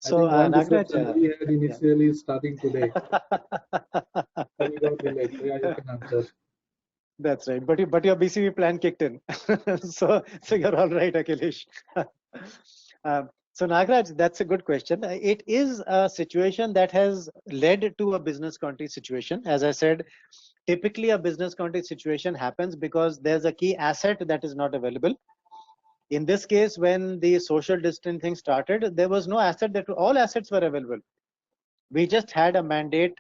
So Nagaraj, we had initially starting today. So we got delayed. So yeah, you can answer. That's right. But your BCP plan kicked in. so you're all right, Akhilesh. So Nagaraj, that's a good question. It is a situation that has led to a business continuity situation. As I said, typically a business continuity situation happens because there's a key asset that is not available. In this case, when the social distancing started, there was no asset that all assets were available. We just had a mandate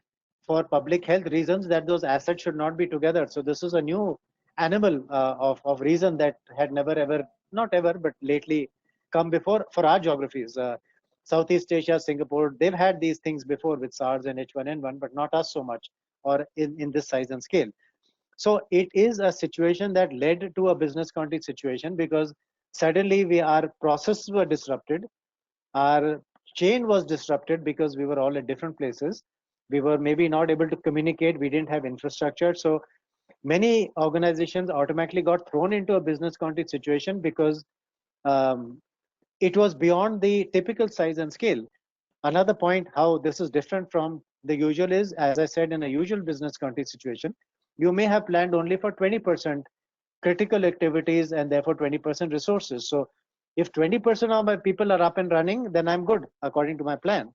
for public health reasons that those assets should not be together. So this is a new animal of reason that had never ever, not ever, but lately come before for our geographies. Southeast Asia, Singapore, they've had these things before with SARS and H1N1, but not us so much, or in this size and scale. So it is a situation that led to a business continuity situation because suddenly our processes were disrupted, our chain was disrupted because we were all at different places. We were maybe not able to communicate. We didn't have infrastructure. So many organizations automatically got thrown into a business continuity situation because it was beyond the typical size and scale. Another point how this is different from the usual is, as I said, in a usual business continuity situation, you may have planned only for 20% critical activities and therefore 20% resources. So if 20% of my people are up and running, then I'm good according to my plan.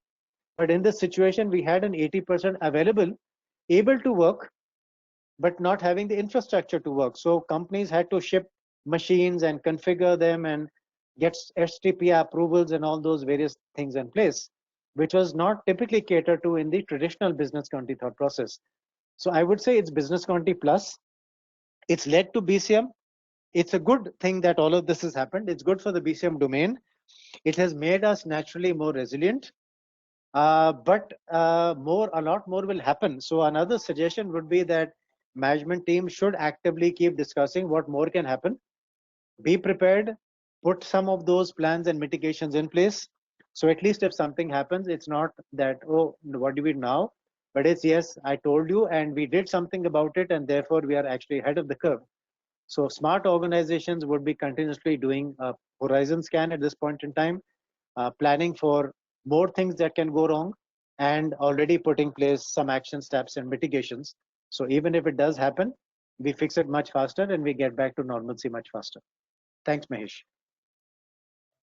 But in this situation, we had an 80% available, able to work, but not having the infrastructure to work. So companies had to ship machines and configure them and get STP approvals and all those various things in place, which was not typically catered to in the traditional business continuity thought process. So I would say it's business continuity plus. It's led to BCM. It's a good thing that all of this has happened. It's good for the BCM domain. It has made us naturally more resilient, but a lot more will happen. So another suggestion would be that management team should actively keep discussing what more can happen. Be prepared, put some of those plans and mitigations in place. So at least if something happens, it's not that, oh, what do we now? But it's, yes, I told you and we did something about it, and therefore we are actually ahead of the curve. So smart organizations would be continuously doing a horizon scan at this point in time, planning for more things that can go wrong, and already putting in place some action steps and mitigations. So even if it does happen, we fix it much faster and we get back to normalcy much faster. Thanks, Mahesh.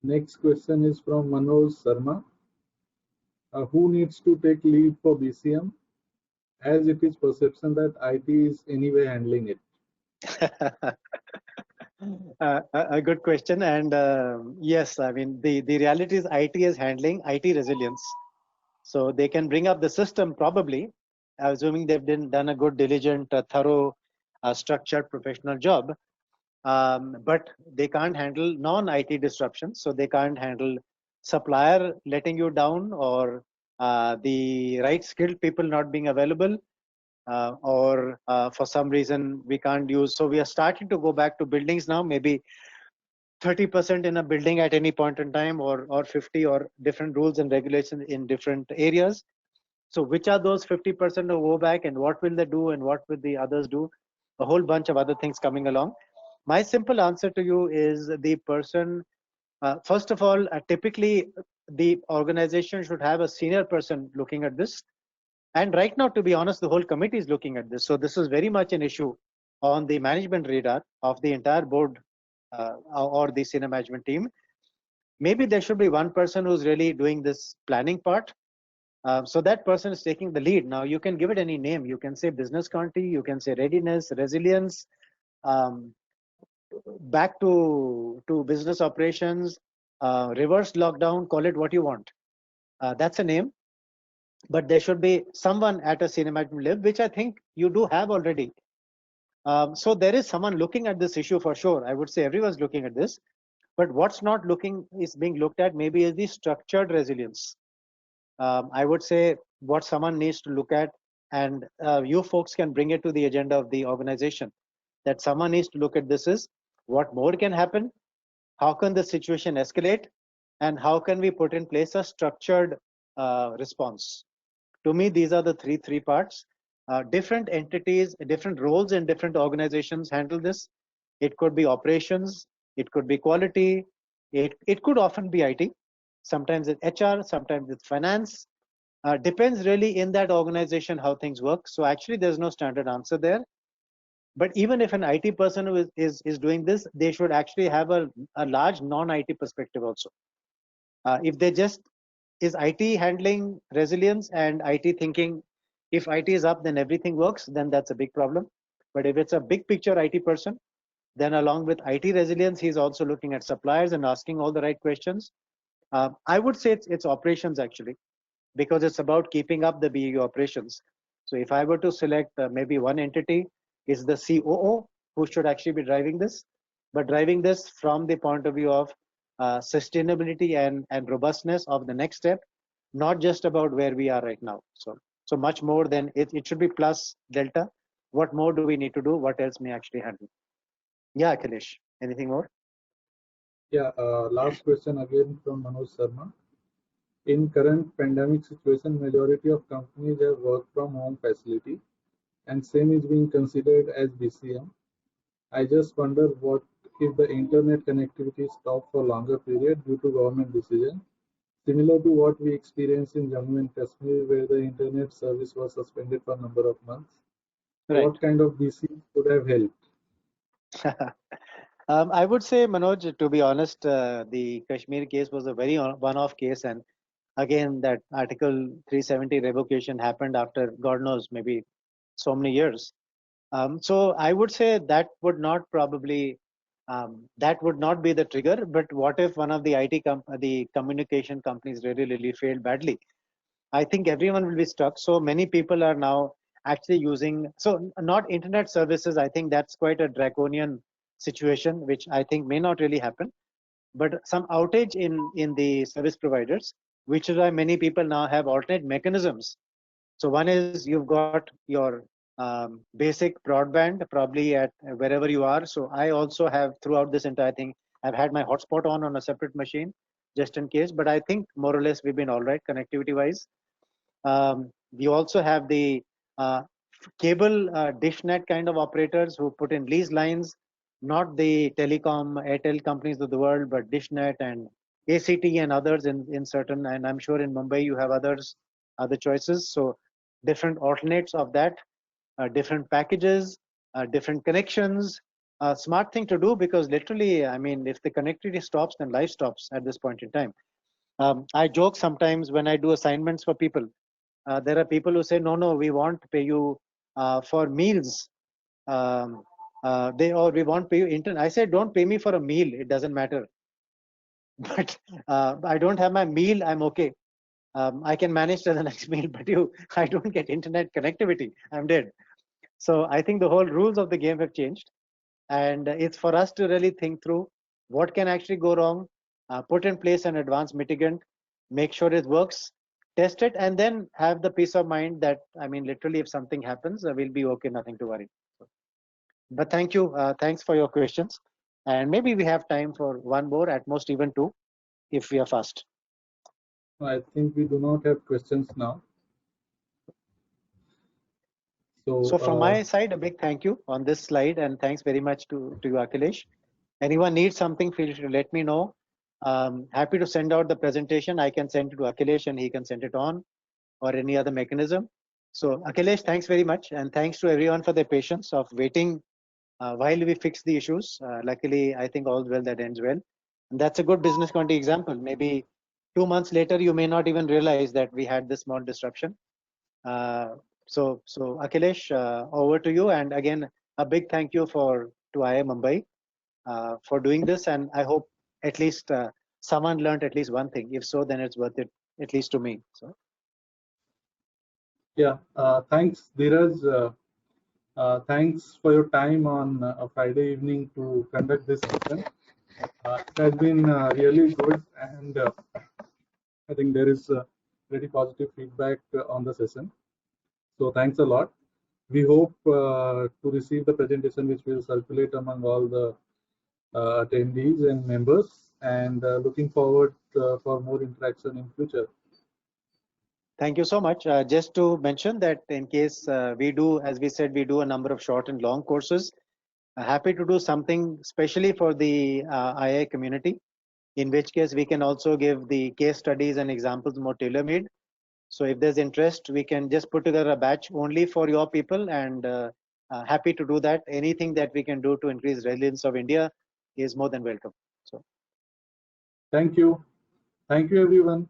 Next question is from Manoj Sharma. Who needs to take lead for BCM, as it is perception that IT is anyway handling it? A good question, and yes, I mean the reality is IT is handling IT resilience, so they can bring up the system probably, assuming they've done a good, diligent, thorough, structured, professional job, but they can't handle non-IT disruptions. So they can't handle supplier letting you down, or the right skilled people not being available. or for some reason we can't use. So we are starting to go back to buildings now, maybe 30% in a building at any point in time, or 50, or different rules and regulations in different areas. So which are those 50% of go back, and what will they do, and what will the others do? A whole bunch of other things coming along. My simple answer to you is the person, first of all, typically the organization should have a senior person looking at this. And right now, to be honest, the whole committee is looking at this. So this is very much an issue on the management radar of the entire board or the senior management team. Maybe there should be one person who's really doing this planning part. So that person is taking the lead. Now you can give it any name. You can say business continuity, you can say readiness, resilience, back to business operations, reverse lockdown, call it what you want. That's a name. But there should be someone at a senior management level, which I think you do have already. So there is someone looking at this issue for sure. I would say everyone's looking at this. But what's not being looked at maybe is the structured resilience. I would say what someone needs to look at, and you folks can bring it to the agenda of the organization, that someone needs to look at this is what more can happen, how can the situation escalate, and how can we put in place a structured response. To me, these are the three parts. Different entities, different roles in different organizations handle this. It could be operations, it could be quality, it could often be IT, sometimes it's HR, sometimes it's finance. Depends really in that organization how things work. So actually there's no standard answer there. But even if an IT person who is doing this, they should actually have a large non-IT perspective also. If they just is IT handling resilience and IT thinking, if IT is up, then everything works, then that's a big problem. But if it's a big picture IT person, then along with IT resilience, he's also looking at suppliers and asking all the right questions. I would say it's operations actually, because it's about keeping up the BAU operations. So if I were to select maybe one entity, is the COO who should actually be driving this, but driving this from the point of view of sustainability and robustness of the next step, not just about where we are right now. So much more than it should be plus delta. What more do we need to do? What else may actually handle? Yeah, Akhilesh, anything more? Yeah, last question again from Manoj Sharma. In current pandemic situation, majority of companies have work from home facility, and same is being considered as BCM. I just wonder what if the internet connectivity stopped for longer period due to government decision, similar to what we experienced in Jammu and Kashmir, where the internet service was suspended for a number of months. Right. What kind of BCM could have helped? I would say, Manoj, to be honest, the Kashmir case was a very one-off case, and again, that Article 370 revocation happened after God knows maybe so many years. So I would say that would not probably that would not be the trigger. But what if one of the the communication companies really failed badly? I think everyone will be stuck. So many people are now actually using, so not internet services. I think that's quite a draconian situation, which I think may not really happen. But some outage in the service providers, which is why many people now have alternate mechanisms. So one is you've got your basic broadband probably at wherever you are. So I also have throughout this entire thing, I've had my hotspot on a separate machine just in case. But I think more or less we've been all right connectivity wise. We also have the cable dishnet kind of operators who put in lease lines, not the telecom Airtel companies of the world, but dishnet and ACT and others in certain, and I'm sure in Mumbai you have other choices. So different alternates of that, different packages, different connections. Smart thing to do, because literally, I mean, if the connectivity stops, then life stops at this point in time. I joke sometimes when I do assignments for people. There are people who say, no, we want to pay you for meals. We won't pay you internet. I say, don't pay me for a meal. It doesn't matter. But I don't have my meal. I'm okay. I can manage to the next meal, but I don't get internet connectivity. I'm dead. So I think the whole rules of the game have changed, and it's for us to really think through what can actually go wrong, put in place an advanced mitigant, make sure it works, test it, and then have the peace of mind that, I mean, literally, if something happens, we'll be okay, nothing to worry. But thank you. Thanks for your questions. And maybe we have time for one more, at most even two, if we are fast. I think we do not have questions now. So from my side, a big thank you on this slide, and thanks very much to you, Akhilesh. Anyone needs something, feel free to let me know. Happy to send out the presentation. I can send it to Akhilesh and he can send it on, or any other mechanism. So Akhilesh, thanks very much, and thanks to everyone for their patience of waiting while we fix the issues. Luckily, I think all's well that ends well. And that's a good business continuity example. Maybe 2 months later, you may not even realize that we had this small disruption. So Akhilesh, over to you. And again, a big thank you to IIM Mumbai for doing this. And I hope at least someone learned at least one thing. If so, then it's worth it, at least to me. So. Yeah, thanks, Dheeraj. Thanks for your time on a Friday evening to conduct this session. It has been really good, and I think there is very positive feedback on the session. So thanks a lot. We hope to receive the presentation, which will circulate among all the attendees and members, and looking forward for more interaction in future. Thank you so much. Just to mention that in case we do, as we said, we do a number of short and long courses. Happy to do something specially for the IA community, in which case we can also give the case studies and examples more tailor-made. So if there's interest, we can just put together a batch only for your people, and happy to do that. Anything that we can do to increase resilience of India is more than welcome. So thank you everyone.